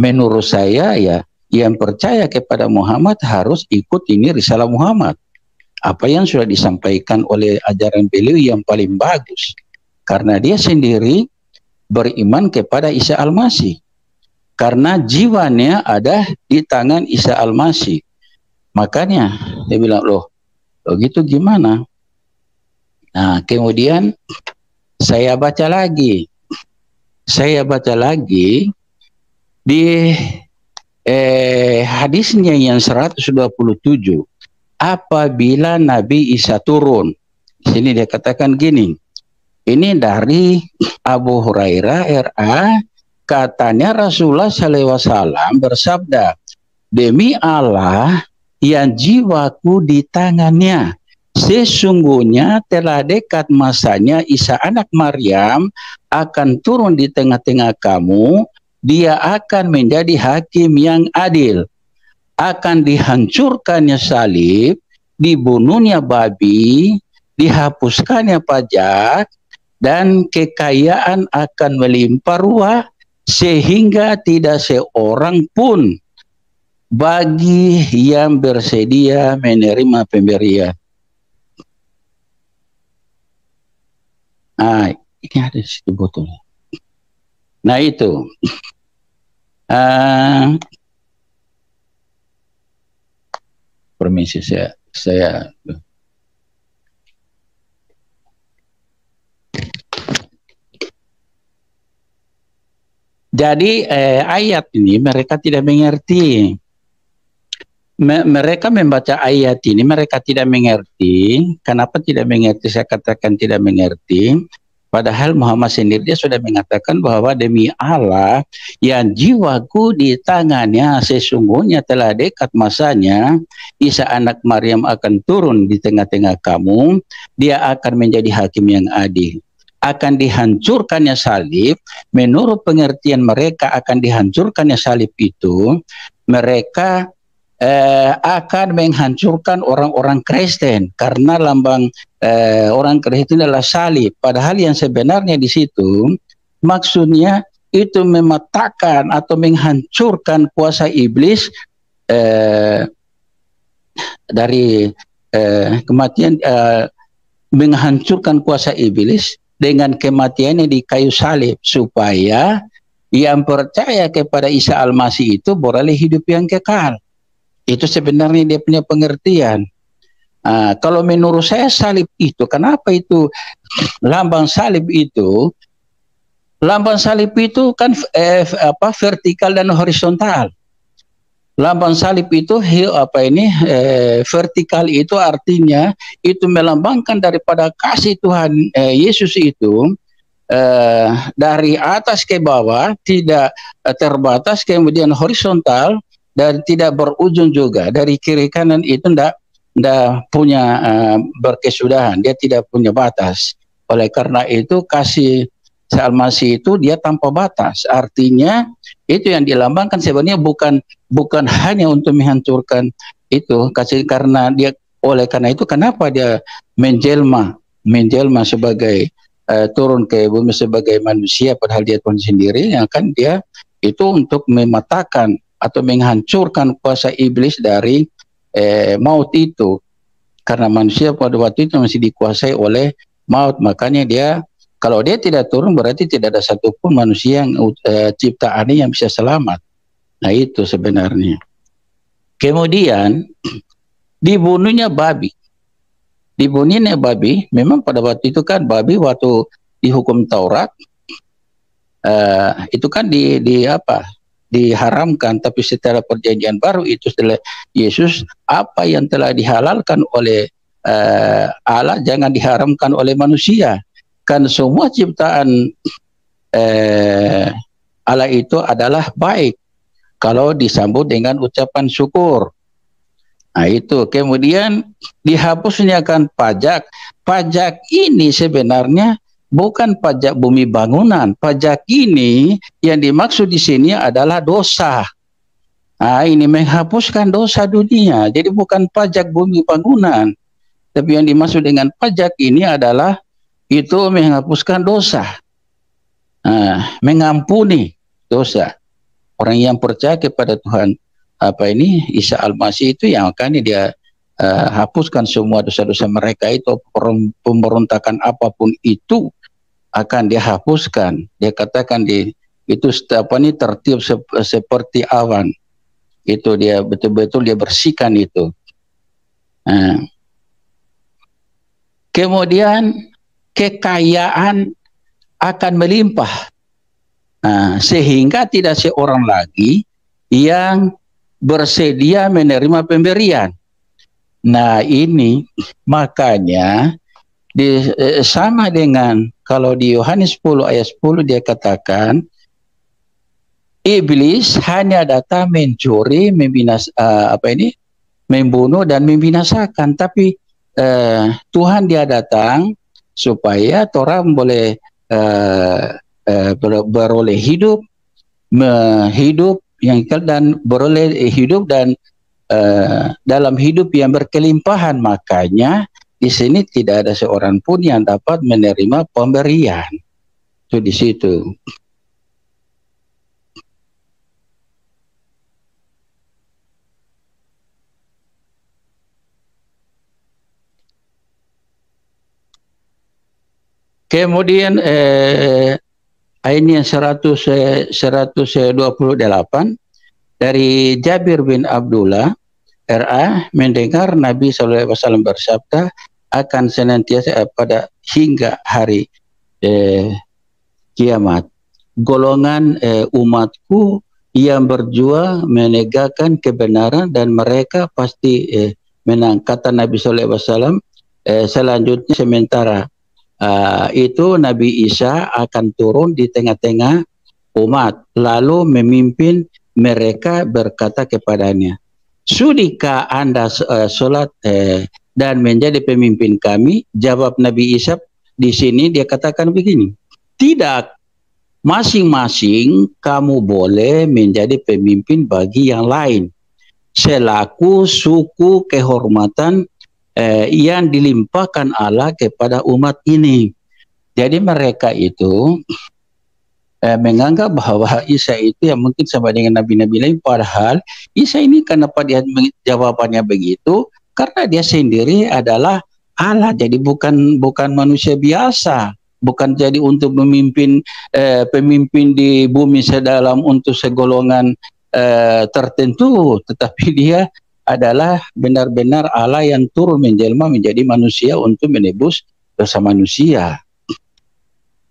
menurut saya ya, yang percaya kepada Muhammad harus ikut ini risalah Muhammad. Apa yang sudah disampaikan oleh ajaran beliau yang paling bagus. Karena dia sendiri beriman kepada Isa Al-Masih. karena jiwanya ada di tangan Isa Al-Masih. Makanya dia bilang, loh gitu gimana? Nah, kemudian saya baca lagi di hadisnya yang 127, apabila Nabi Isa turun. Di sini dia katakan gini, ini dari Abu Hurairah RA, katanya Rasulullah SAW bersabda, demi Allah yang jiwaku di tangannya, sesungguhnya telah dekat masanya Isa anak Maryam akan turun di tengah-tengah kamu. Dia akan menjadi hakim yang adil. Akan dihancurkannya salib, dibunuhnya babi, dihapuskannya pajak, dan kekayaan akan melimpah ruah, sehingga tidak seorang pun bagi yang bersedia menerima pemberian. Ini ada di situ botolnya. Nah itu. Permisi saya jadi ayat ini mereka tidak mengerti. Mereka membaca ayat ini, mereka tidak mengerti. Kenapa tidak mengerti? Saya katakan tidak mengerti. Padahal Muhammad sendiri dia sudah mengatakan bahwa demi Allah yang jiwaku di tangannya, sesungguhnya telah dekat masanya Isa anak Maryam akan turun di tengah-tengah kamu. Dia akan menjadi hakim yang adil. Akan dihancurkannya salib. Menurut pengertian mereka akan dihancurkannya salib itu, mereka akan menghancurkan orang-orang Kristen karena lambang orang Kristen adalah salib. Padahal yang sebenarnya di situ maksudnya itu mematakan atau menghancurkan kuasa iblis dari kematian, menghancurkan kuasa iblis dengan kematiannya di kayu salib, supaya yang percaya kepada Isa Al-Masih itu beroleh hidup yang kekal. Itu sebenarnya dia punya pengertian. Kalau menurut saya salib itu, kenapa itu lambang salib itu? Lambang salib itu kan vertikal dan horizontal. Lambang salib itu vertikal itu artinya itu melambangkan daripada kasih Tuhan Yesus itu dari atas ke bawah, tidak terbatas, kemudian horizontal dan tidak berujung juga. Dari kiri kanan itu tidak punya berkesudahan, dia tidak punya batas. Oleh karena itu kasih Al-Masih itu dia tanpa batas. Artinya itu yang dilambangkan sebenarnya bukan hanya untuk menghancurkan itu kasih, karena dia, oleh karena itu kenapa dia menjelma sebagai turun ke bumi sebagai manusia, padahal dia Tuhan sendiri, yang kan dia itu untuk mematakan atau menghancurkan kuasa iblis dari maut itu, karena manusia pada waktu itu masih dikuasai oleh maut. Makanya dia, kalau dia tidak turun berarti tidak ada satupun manusia yang ciptaannya yang bisa selamat. Nah itu sebenarnya. Kemudian dibunuhnya babi. Dibunuhnya babi, memang pada waktu itu kan babi waktu dihukum Taurat itu kan diharamkan, tapi setelah perjanjian baru itu setelah Yesus, apa yang telah dihalalkan oleh Allah jangan diharamkan oleh manusia. Kan semua ciptaan Allah itu adalah baik kalau disambut dengan ucapan syukur. Nah itu, kemudian dihapusnya kan pajak. Pajak ini sebenarnya bukan pajak bumi bangunan. Pajak ini yang dimaksud di sini adalah dosa. Nah ini menghapuskan dosa dunia. Jadi bukan pajak bumi bangunan. Tapi yang dimaksud dengan pajak ini adalah itu menghapuskan dosa. Mengampuni dosa. Orang yang percaya kepada Tuhan Isa Al-Masih itu yang akan dia hapuskan semua dosa-dosa mereka itu, pemberontakan apapun itu akan dia hapuskan. Dia katakan di itu tertiup seperti awan. Itu dia betul-betul dia bersihkan itu. Nah, kemudian kekayaan akan melimpah. Nah, sehingga tidak seorang lagi yang bersedia menerima pemberian. Nah, ini makanya sama dengan kalau di Yohanes 10 ayat 10 dia katakan iblis hanya datang mencuri, membunuh dan membinasakan, tapi Tuhan dia datang supaya orang boleh beroleh hidup, yang dan beroleh hidup dan dalam hidup yang berkelimpahan. Makanya di sini tidak ada seorang pun yang dapat menerima pemberian. Itu di situ. Kemudian ayatnya 128 dari Jabir bin Abdullah RA mendengar Nabi SAW bersabda akan senantiasa pada hingga hari kiamat golongan umatku yang berjuang menegakkan kebenaran dan mereka pasti menang, kata Nabi SAW. Selanjutnya sementara itu Nabi Isa akan turun di tengah-tengah umat lalu memimpin mereka, berkata kepadanya, sudikah anda sholat dan menjadi pemimpin kami? Jawab Nabi Isa di sini, dia katakan begini, tidak, masing-masing kamu boleh menjadi pemimpin bagi yang lain selaku suku kehormatan yang dilimpahkan Allah kepada umat ini. Jadi mereka itu menganggap bahwa Isa itu yang mungkin sama dengan nabi-nabi lain, padahal Isa ini kenapa dia jawabannya begitu? Karena dia sendiri adalah Allah, jadi bukan manusia biasa, bukan jadi untuk memimpin pemimpin di bumi sedalam untuk segolongan tertentu, tetapi dia adalah benar-benar Allah yang turun menjelma menjadi manusia untuk menebus dosa manusia.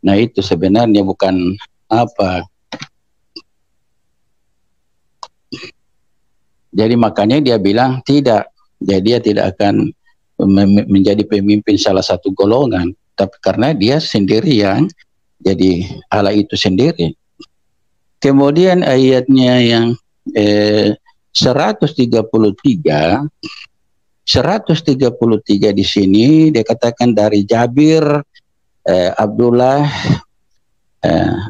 Nah, itu sebenarnya bukan apa. Jadi makanya dia bilang tidak. Jadi dia tidak akan menjadi pemimpin salah satu golongan, tapi karena dia sendiri yang jadi Allah itu sendiri. Kemudian ayatnya yang 133 di sini dia katakan dari Jabir Abdullah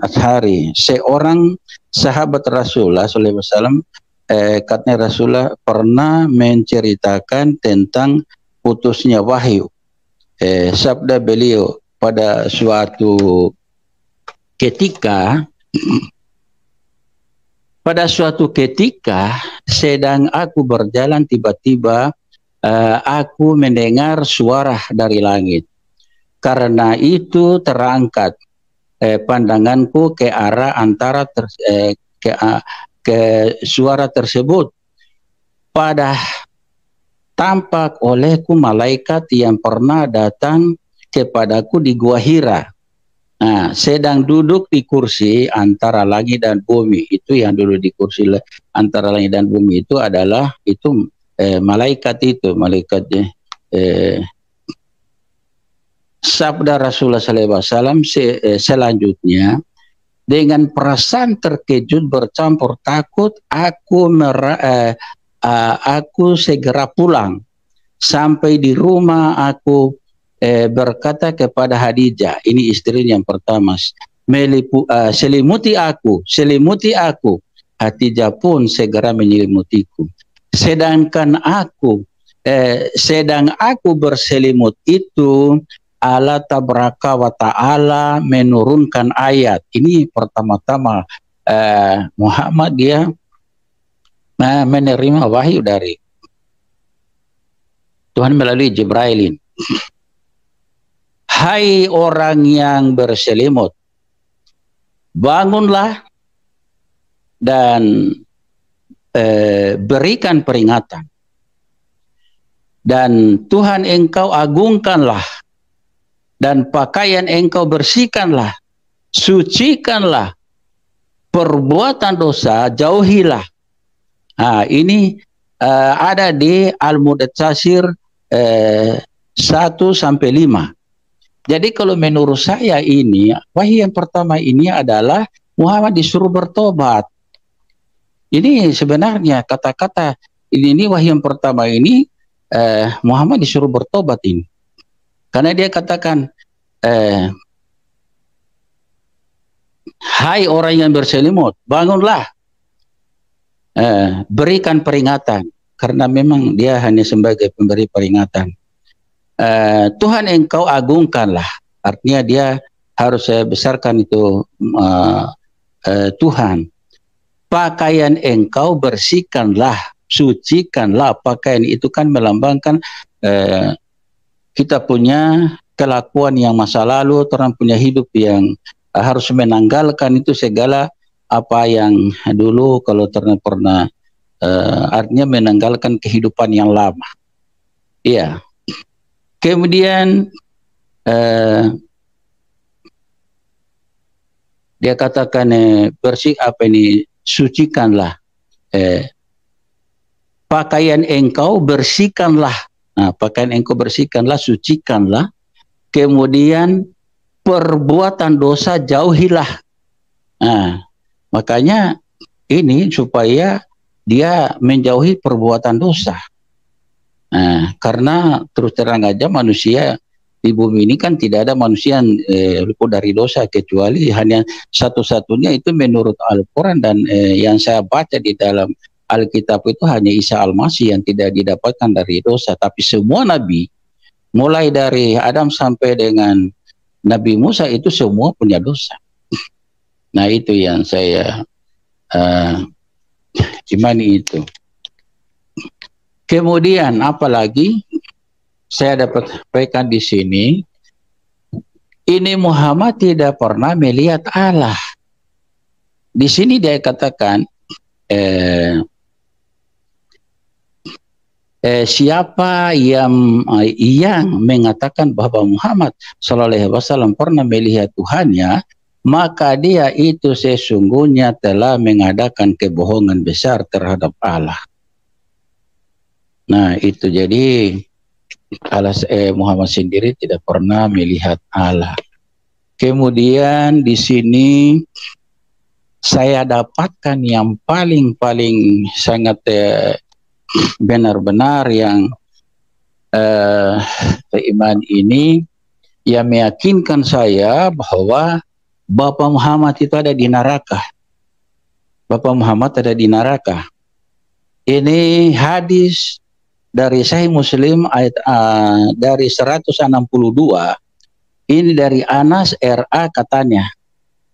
Ashari, seorang sahabat Rasulullah SAW, katanya Rasulullah pernah menceritakan tentang putusnya wahyu. Sabda beliau, pada suatu ketika sedang aku berjalan, tiba-tiba aku mendengar suara dari langit. Karena itu terangkat pandanganku ke arah antara ke suara tersebut. Pada tampak olehku malaikat yang pernah datang kepadaku di Gua Hira. Nah, sedang duduk di kursi antara langit dan bumi. Itu yang duduk di kursi antara langit dan bumi itu adalah itu malaikat itu, malaikatnya. Sabda Rasulullah SAW selanjutnya, dengan perasaan terkejut bercampur takut, aku segera pulang. Sampai di rumah aku berkata kepada Khadijah, ini istri yang pertama, selimuti aku. Khadijah pun segera menyelimutiku. Sedang aku berselimut itu, Allah tabaraka wa ta'ala menurunkan ayat. Ini pertama-tama Muhammad dia menerima wahyu dari Tuhan melalui Jibrailin. Hai orang yang berselimut, bangunlah dan berikan peringatan. Dan Tuhan engkau agungkanlah, dan pakaian engkau bersihkanlah, sucikanlah, perbuatan dosa jauhilah. Nah, ini ada di Al-Mudatsir 1-5. Jadi kalau menurut saya ini, wahyu yang pertama ini adalah Muhammad disuruh bertobat. Ini sebenarnya kata-kata ini wahyu yang pertama ini, Muhammad disuruh bertobat ini. Karena dia katakan, hai orang yang berselimut, bangunlah, berikan peringatan. Karena memang dia hanya sebagai pemberi peringatan. Tuhan engkau agungkanlah, artinya dia harus saya besarkan itu Tuhan. Pakaian engkau bersihkanlah, sucikanlah. Pakaian itu kan melambangkan kita punya kelakuan yang masa lalu, orang punya hidup yang harus menanggalkan itu segala apa yang dulu kalau pernah artinya menanggalkan kehidupan yang lama. Iya. Kemudian dia katakan bersih apa ini, sucikanlah, pakaian engkau bersihkanlah. Nah, pakaian engkau bersihkanlah, sucikanlah. Kemudian perbuatan dosa jauhilah. Nah, makanya ini supaya dia menjauhi perbuatan dosa. Nah, karena terus terang aja manusia di bumi ini kan tidak ada manusia yang luput dari dosa, kecuali hanya satu-satunya itu menurut Al-Quran dan yang saya baca di dalam Alkitab itu hanya Isa Al-Masih yang tidak didapatkan dari dosa. Tapi semua nabi, mulai dari Adam sampai dengan Nabi Musa itu semua punya dosa. Nah, itu yang saya imani itu. Kemudian apalagi saya dapat sampaikan di sini, ini Muhammad tidak pernah melihat Allah. Di sini dia katakan siapa yang mengatakan bahwa Muhammad SAW pernah melihat Tuhannya, maka dia itu sesungguhnya telah mengadakan kebohongan besar terhadap Allah. Nah, itu jadi Muhammad sendiri tidak pernah melihat Allah. Kemudian di sini saya dapatkan yang paling sangat benar-benar yang iman ini yang meyakinkan saya bahwa Bapak Muhammad itu ada di neraka. Bapak Muhammad ada di neraka. Ini hadis dari Sahih Muslim ayat dari 162. Ini dari Anas RA katanya,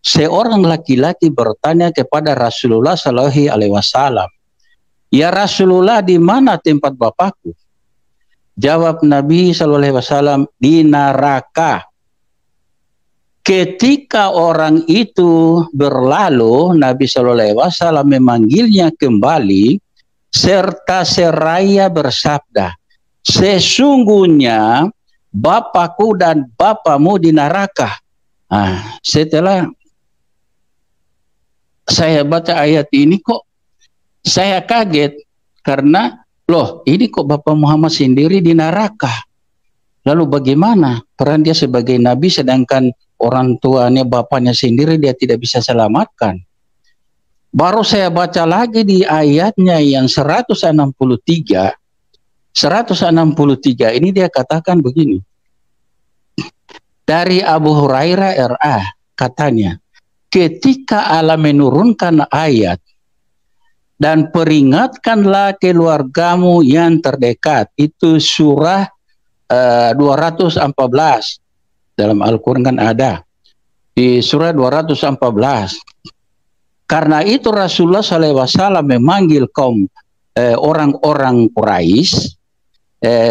seorang laki-laki bertanya kepada Rasulullah Shallallahu Alaihi Wasallam, ya Rasulullah, di mana tempat bapakku? Jawab Nabi Shallallahu Alaihi Wasallam, di neraka. Ketika orang itu berlalu, Nabi Shallallahu Alaihi Wasallam memanggilnya kembali serta seraya bersabda, sesungguhnya bapakku dan bapamu di neraka. Nah, setelah saya baca ayat ini kok saya kaget, karena loh, ini kok Bapak Muhammad sendiri di neraka. Lalu bagaimana peran dia sebagai nabi sedangkan orang tuanya, bapaknya sendiri dia tidak bisa selamatkan? Baru saya baca lagi di ayatnya yang 163 ini dia katakan begini. Dari Abu Hurairah RA katanya, ketika Allah menurunkan ayat dan peringatkanlah keluargamu yang terdekat, itu surah 214 dalam Al-Quran kan ada di surah 214. Karena itu Rasulullah SAW memanggil kaum orang-orang Quraisy.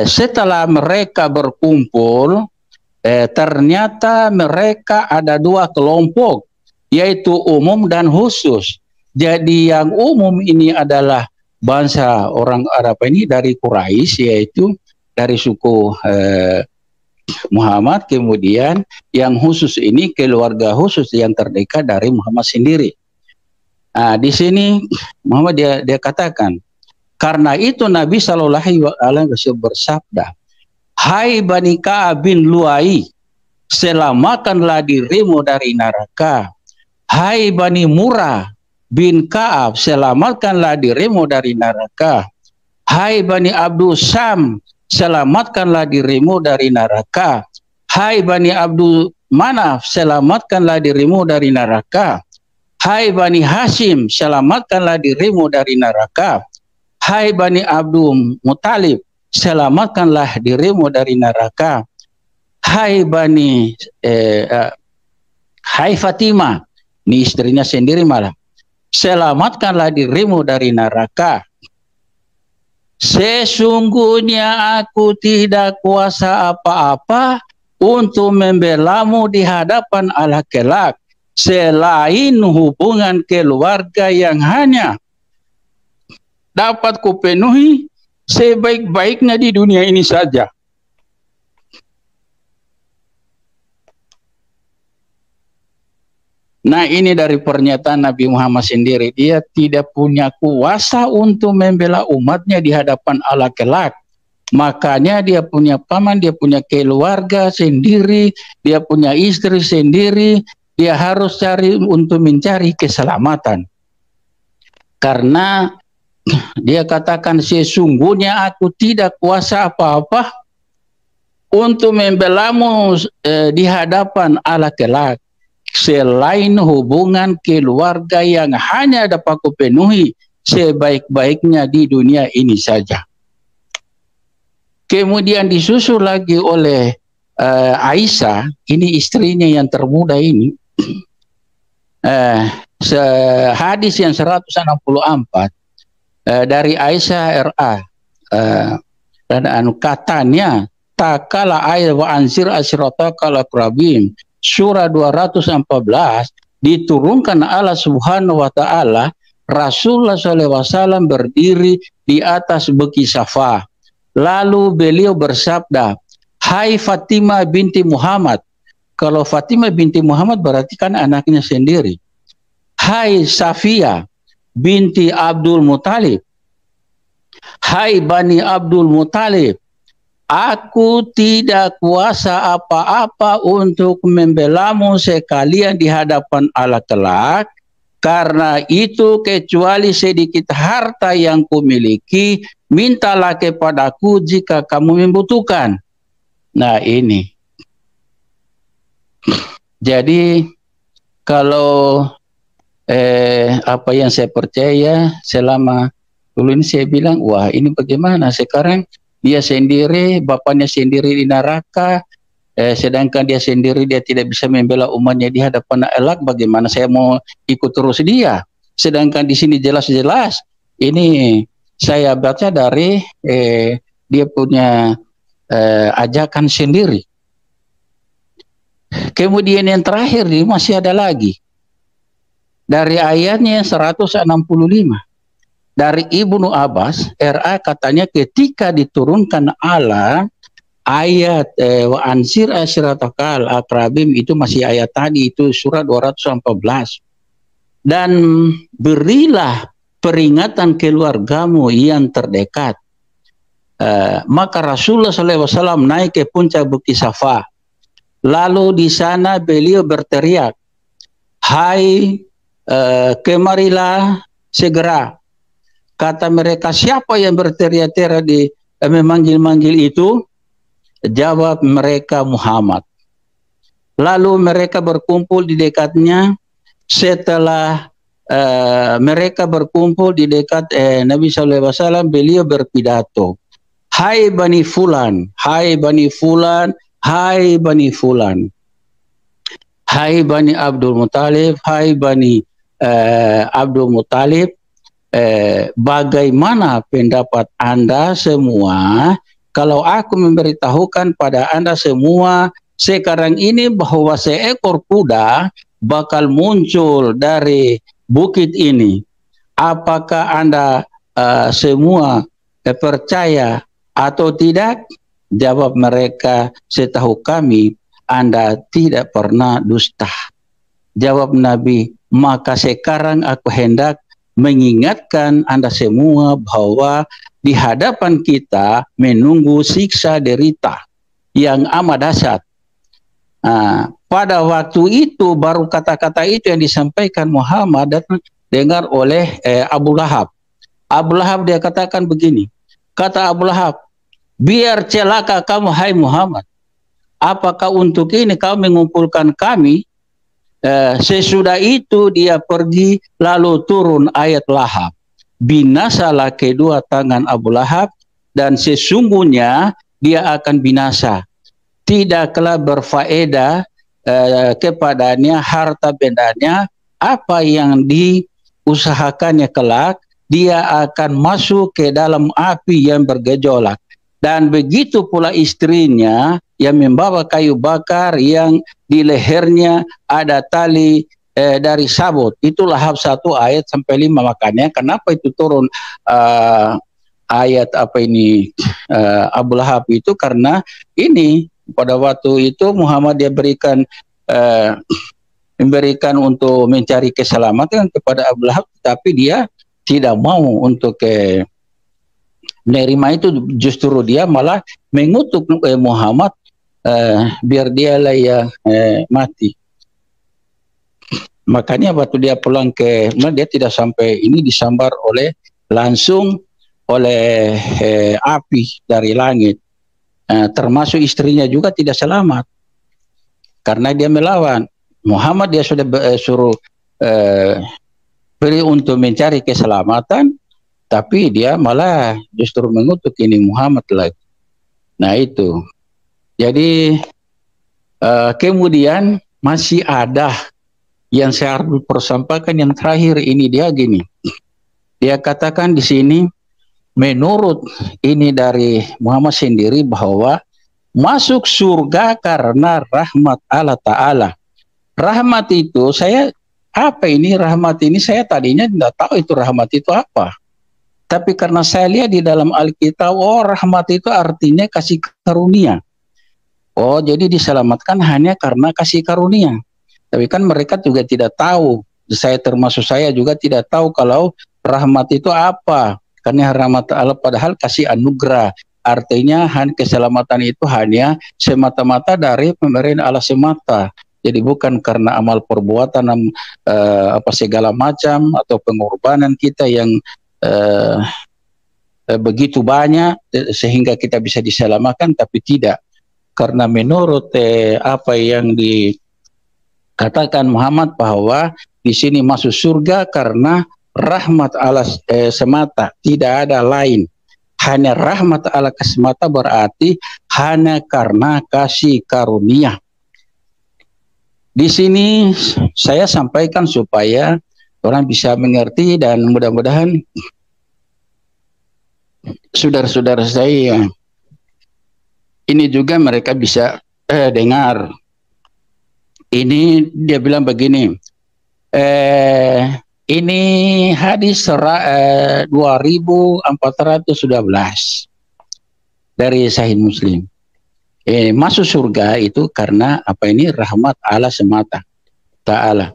Setelah mereka berkumpul, ternyata mereka ada dua kelompok, yaitu umum dan khusus. Jadi yang umum ini adalah bangsa orang Arab ini dari Quraisy, yaitu dari suku Muhammad, kemudian yang khusus ini keluarga khusus yang terdekat dari Muhammad sendiri. Nah, di sini Muhammad dia katakan, karena itu Nabi Shallallahu Alaihi Wasallam bersabda, hai Bani Ka'ab bin Lu'ai, selamatkanlah dirimu dari neraka. Hai Bani Murrah bin Ka'ab, selamatkanlah dirimu dari neraka. Hai Bani Abdul Sam, selamatkanlah dirimu dari neraka. Hai Bani Abdul Manaf, selamatkanlah dirimu dari neraka. Hai Bani Hashim, selamatkanlah dirimu dari neraka. Hai Bani Abdul Muthalib, selamatkanlah dirimu dari neraka. Hai Bani Hai Fatimah, ini istrinya sendiri malah, selamatkanlah dirimu dari neraka. Sesungguhnya aku tidak kuasa apa-apa untuk membelamu di hadapan Allah kelak, selain hubungan keluarga yang hanya dapat kupenuhi sebaik-baiknya di dunia ini saja. Nah, ini dari pernyataan Nabi Muhammad sendiri. Dia tidak punya kuasa untuk membela umatnya di hadapan Allah kelak. Makanya dia punya paman, dia punya keluarga sendiri, dia punya istri sendiri. Dia harus cari untuk mencari keselamatan. Karena dia katakan, sesungguhnya aku tidak kuasa apa-apa untuk membelamu di hadapan Allah kelak, selain hubungan keluarga yang hanya dapat kupenuhi sebaik-baiknya di dunia ini saja. Kemudian disusul lagi oleh Aisyah, ini istrinya yang termuda ini, hadis yang 164 dari Aisyah RA, dan katanya, takala ayat wa ansir asyrata kala kurabim, surah 214 diturunkan Allah Subhanahu wa taala, Rasulullah SAW berdiri di atas Bukit Safa. Lalu beliau bersabda, hai Fatimah binti Muhammad. Kalau Fatimah binti Muhammad berarti kan anaknya sendiri. Hai Safiyah binti Abdul Muthalib. Hai Bani Abdul Muthalib, aku tidak kuasa apa-apa untuk membelamu sekalian di hadapan Allah kelak, karena itu kecuali sedikit harta yang kumiliki, mintalah kepadaku jika kamu membutuhkan. Nah ini. Jadi kalau apa yang saya percaya selama dulu ini saya bilang, wah ini bagaimana sekarang dia sendiri, bapaknya sendiri di neraka, sedangkan dia sendiri dia tidak bisa membela umatnya di hadapan Allah. Bagaimana saya mau ikut terus dia? Sedangkan di sini jelas-jelas ini saya baca dari dia punya ajakan sendiri. Kemudian yang terakhir ini masih ada lagi dari ayatnya 165. Dari Ibnu Abbas RA katanya, ketika diturunkan Allah ayat wa ansir asyiratakal akrabim, itu masih ayat tadi, itu surat 214, dan berilah peringatan keluargamu yang terdekat. Maka Rasulullah SAW naik ke puncak Bukit Safa. Lalu di sana beliau berteriak, hai kemarilah segera. Kata mereka, siapa yang berteriak-teriak di memanggil-manggil itu? Jawab mereka, Muhammad. Lalu mereka berkumpul di dekatnya. Setelah mereka berkumpul di dekat Nabi SAW, beliau berpidato, hai Bani Fulan, hai Bani Fulan, hai Bani Fulan, hai Bani Abdul Muthalib, hai Bani Abdul Muthalib, bagaimana pendapat Anda semua kalau aku memberitahukan pada Anda semua sekarang ini bahwa seekor kuda bakal muncul dari bukit ini. Apakah Anda semua percaya atau tidak? Jawab mereka, setahu kami Anda tidak pernah dusta. Jawab Nabi, maka sekarang aku hendak mengingatkan Anda semua bahwa di hadapan kita menunggu siksa derita yang amat dahsyat. Pada waktu itu baru kata-kata itu yang disampaikan Muhammad dan dengar oleh Abu Lahab. Abu Lahab dia katakan begini, kata Abu Lahab, biar celaka kamu hai Muhammad. Apakah untuk ini kau mengumpulkan kami? Sesudah itu dia pergi lalu turun ayat Lahab. Binasalah kedua tangan Abu Lahab dan sesungguhnya dia akan binasa. Tidaklah berfaedah kepadanya harta bendanya, apa yang diusahakannya kelak, dia akan masuk ke dalam api yang bergejolak. Dan begitu pula istrinya yang membawa kayu bakar yang di lehernya ada tali dari sabut. Itu Lahab 1 ayat sampai 5. Makanya kenapa itu turun ayat Abu Lahab itu, karena ini pada waktu itu Muhammad dia memberikan untuk mencari keselamatan kepada Abu Lahab, tapi dia tidak mau untuk menerima itu. Justru dia malah mengutuk Muhammad biar dia lah yang mati. Makanya waktu dia pulang dia tidak sampai ini disambar langsung oleh api dari langit. Termasuk istrinya juga tidak selamat karena dia melawan. Muhammad dia sudah suruh beri untuk mencari keselamatan, tapi dia malah justru mengutuk ini Muhammad lagi. Nah itu. Jadi kemudian masih ada yang saya harus persampaikan yang terakhir ini, dia gini. Dia katakan di sini, menurut ini dari Muhammad sendiri, bahwa masuk surga karena rahmat Allah Ta'ala. Rahmat itu rahmat ini saya tadinya tidak tahu itu rahmat itu apa. Tapi karena saya lihat di dalam Alkitab, rahmat itu artinya kasih karunia. Jadi diselamatkan hanya karena kasih karunia. Tapi kan mereka juga tidak tahu. Termasuk saya juga tidak tahu kalau rahmat itu apa. Karena rahmat Allah padahal kasih anugerah. Artinya keselamatan itu hanya semata-mata dari pemberian Allah semata. Jadi bukan karena amal perbuatan segala macam atau pengorbanan kita yang begitu banyak sehingga kita bisa diselamatkan, tapi tidak. Karena menurut apa yang dikatakan Muhammad bahwa di sini masuk surga karena rahmat Allah semata, tidak ada lain. Hanya rahmat Allah semata, berarti hanya karena kasih karunia. Di sini saya sampaikan supaya orang bisa mengerti, dan mudah-mudahan saudara-saudara saya ini juga mereka bisa dengar. Ini dia bilang begini, ini hadis 2412 dari Sahih Muslim. Masuk surga itu karena rahmat Allah semata Ta'ala.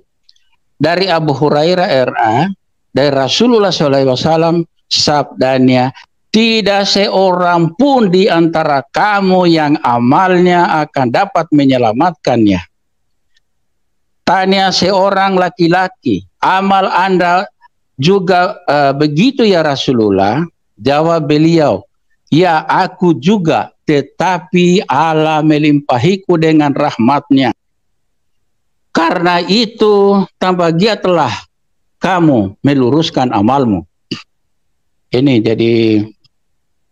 Dari Abu Hurairah RA, dari Rasulullah SAW, sabdanya, tidak seorang pun di antara kamu yang amalnya akan dapat menyelamatkannya. Tanya seorang laki-laki, amal Anda juga begitu ya Rasulullah? Jawab beliau, ya aku juga, tetapi Allah melimpahiku dengan rahmatnya. Karena itu tambah giatlah kamu meluruskan amalmu. Ini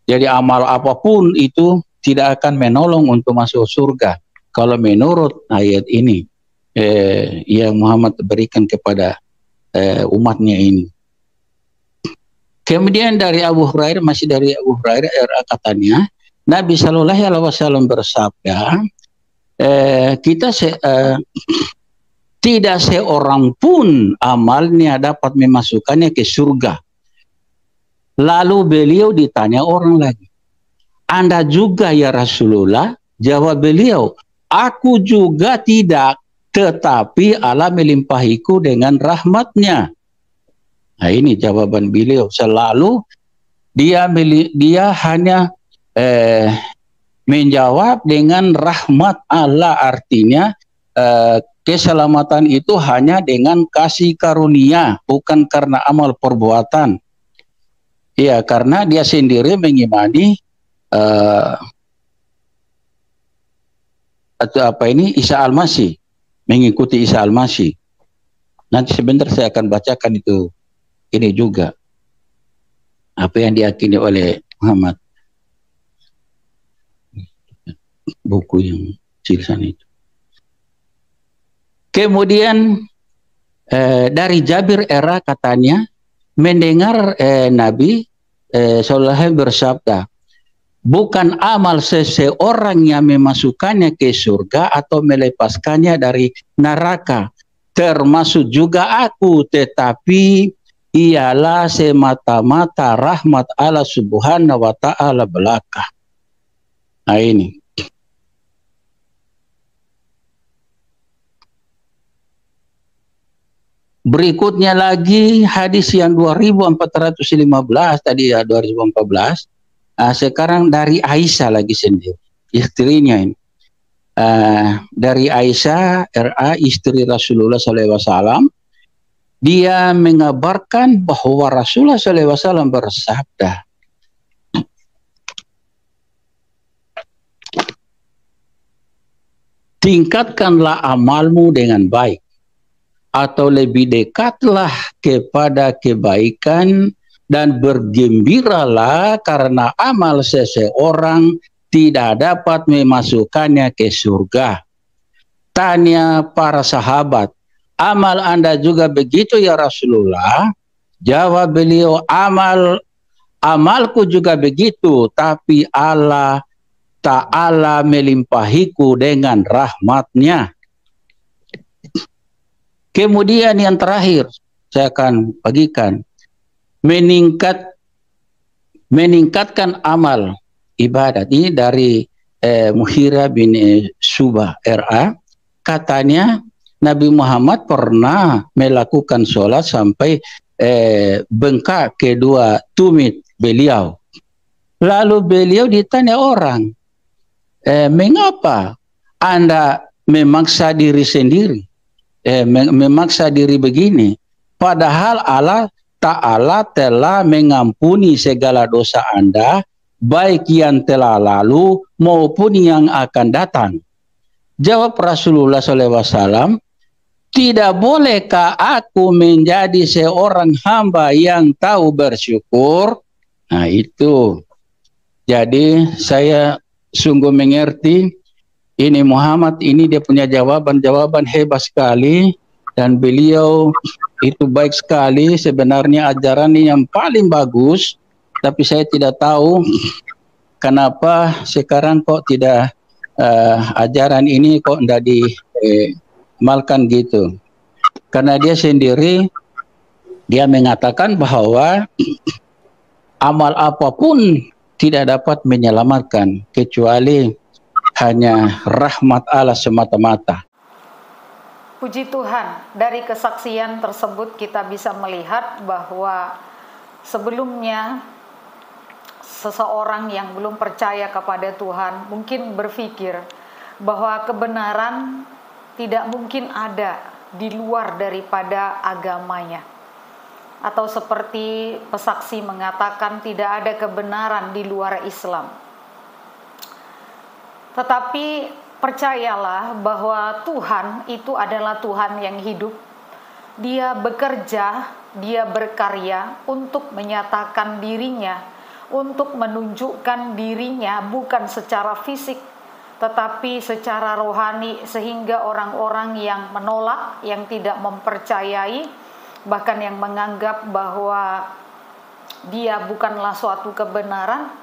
jadi amal apapun itu tidak akan menolong untuk masuk surga. Kalau menurut ayat ini yang Muhammad berikan kepada umatnya ini. Kemudian dari Abu Hurairah, masih dari Abu Hurairah katanya, Nabi Shallallahu Alaihi Wasallam bersabda, tidak seorang pun amalnya dapat memasukkannya ke surga. Lalu beliau ditanya orang lagi, Anda juga ya Rasulullah? Jawab beliau, aku juga tidak, tetapi Allah melimpahiku dengan rahmatnya. Nah ini jawaban beliau. Selalu dia hanya menjawab dengan rahmat Allah, artinya keselamatan itu hanya dengan kasih karunia, bukan karena amal perbuatan. Ya, karena dia sendiri mengimani Isa Al-Masih, mengikuti Isa Al-Masih. Nanti sebentar saya akan bacakan itu ini juga apa yang diyakini oleh Muhammad, buku yang tulisan itu. Kemudian dari Jabir katanya mendengar Nabi Sallallahu Alaihi Wasallam bersabda, bukan amal seseorang yang memasukkannya ke surga atau melepaskannya dari neraka, termasuk juga aku, tetapi ialah semata-mata rahmat Allah Subhanahu wa Ta'ala belaka. Nah ini. Berikutnya lagi hadis yang 2415 tadi ya 2014. Sekarang dari Aisyah lagi sendiri, istrinya ini. Dari Aisyah istri Rasulullah SAW, dia mengabarkan bahwa Rasulullah SAW bersabda, tingkatkanlah amalmu dengan baik, atau lebih dekatlah kepada kebaikan, dan bergembiralah karena amal seseorang tidak dapat memasukkannya ke surga. Tanya para sahabat, amal Anda juga begitu ya Rasulullah? Jawab beliau, amalku juga begitu, tapi Allah Ta'ala melimpahiku dengan rahmatnya. Kemudian yang terakhir saya akan bagikan, meningkatkan amal ibadat. Ini dari Muhira bin Subah katanya Nabi Muhammad pernah melakukan sholat sampai bengkak kedua tumit beliau. Lalu beliau ditanya orang, mengapa Anda memaksa diri sendiri? Memaksa diri begini, padahal Allah Ta'ala telah mengampuni segala dosa Anda, baik yang telah lalu maupun yang akan datang. Jawab Rasulullah SAW, tidak bolehkah aku menjadi seorang hamba yang tahu bersyukur? Nah itu, jadi saya sungguh mengerti. Ini Muhammad ini dia punya jawaban-jawaban hebat sekali, dan beliau itu baik sekali. Sebenarnya ajaran ini yang paling bagus, tapi saya tidak tahu kenapa sekarang kok tidak ajaran ini kok tidak diamalkan gitu. Karena dia sendiri dia mengatakan bahwa amal apapun tidak dapat menyelamatkan kecuali hanya rahmat Allah semata-mata. Puji Tuhan, dari kesaksian tersebut kita bisa melihat bahwa sebelumnya seseorang yang belum percaya kepada Tuhan mungkin berpikir bahwa kebenaran tidak mungkin ada di luar daripada agamanya. Atau seperti pesaksi mengatakan tidak ada kebenaran di luar Islam. Tetapi percayalah bahwa Tuhan itu adalah Tuhan yang hidup. Dia bekerja, dia berkarya untuk menyatakan dirinya, untuk menunjukkan dirinya bukan secara fisik, tetapi secara rohani, sehingga orang-orang yang menolak, yang tidak mempercayai, bahkan yang menganggap bahwa dia bukanlah suatu kebenaran,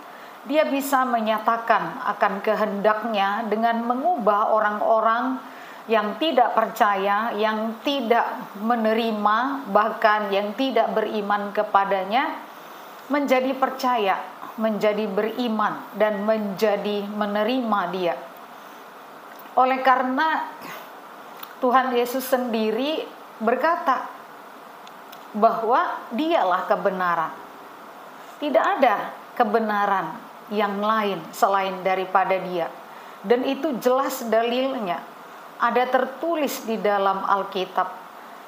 dia bisa menyatakan akan kehendaknya dengan mengubah orang-orang yang tidak percaya, yang tidak menerima, bahkan yang tidak beriman kepadanya, menjadi percaya, menjadi beriman, dan menjadi menerima Dia. Oleh karena Tuhan Yesus sendiri berkata bahwa Dialah kebenaran. Tidak ada kebenaran yang lain selain daripada Dia. Dan itu jelas dalilnya, ada tertulis di dalam Alkitab.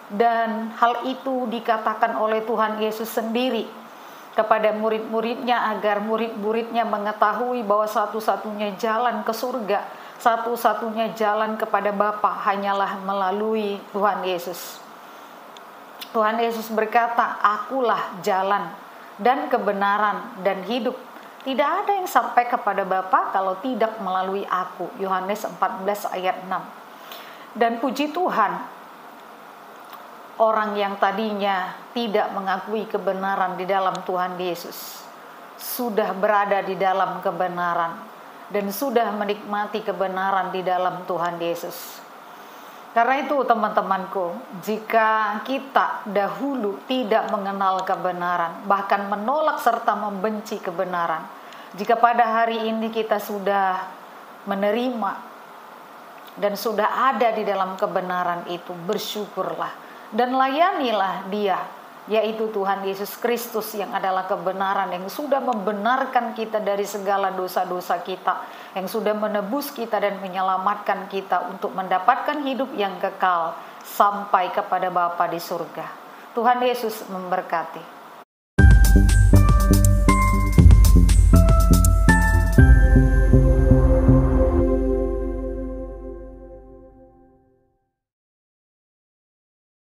Dan hal itu dikatakan oleh Tuhan Yesus sendiri kepada murid-muridnya, agar murid-muridnya mengetahui bahwa satu-satunya jalan ke surga, satu-satunya jalan kepada Bapa hanyalah melalui Tuhan Yesus. Tuhan Yesus berkata, "Akulah jalan dan kebenaran dan hidup. Tidak ada yang sampai kepada Bapa kalau tidak melalui aku." Yohanes 14 ayat 6. Dan puji Tuhan, orang yang tadinya tidak mengakui kebenaran di dalam Tuhan Yesus sudah berada di dalam kebenaran dan sudah menikmati kebenaran di dalam Tuhan Yesus. Karena itu teman-temanku, jika kita dahulu tidak mengenal kebenaran, bahkan menolak serta membenci kebenaran, jika pada hari ini kita sudah menerima dan sudah ada di dalam kebenaran itu, bersyukurlah dan layanilah Dia, yaitu Tuhan Yesus Kristus yang adalah kebenaran, yang sudah membenarkan kita dari segala dosa-dosa kita, yang sudah menebus kita dan menyelamatkan kita untuk mendapatkan hidup yang kekal sampai kepada Bapa di surga. Tuhan Yesus memberkati.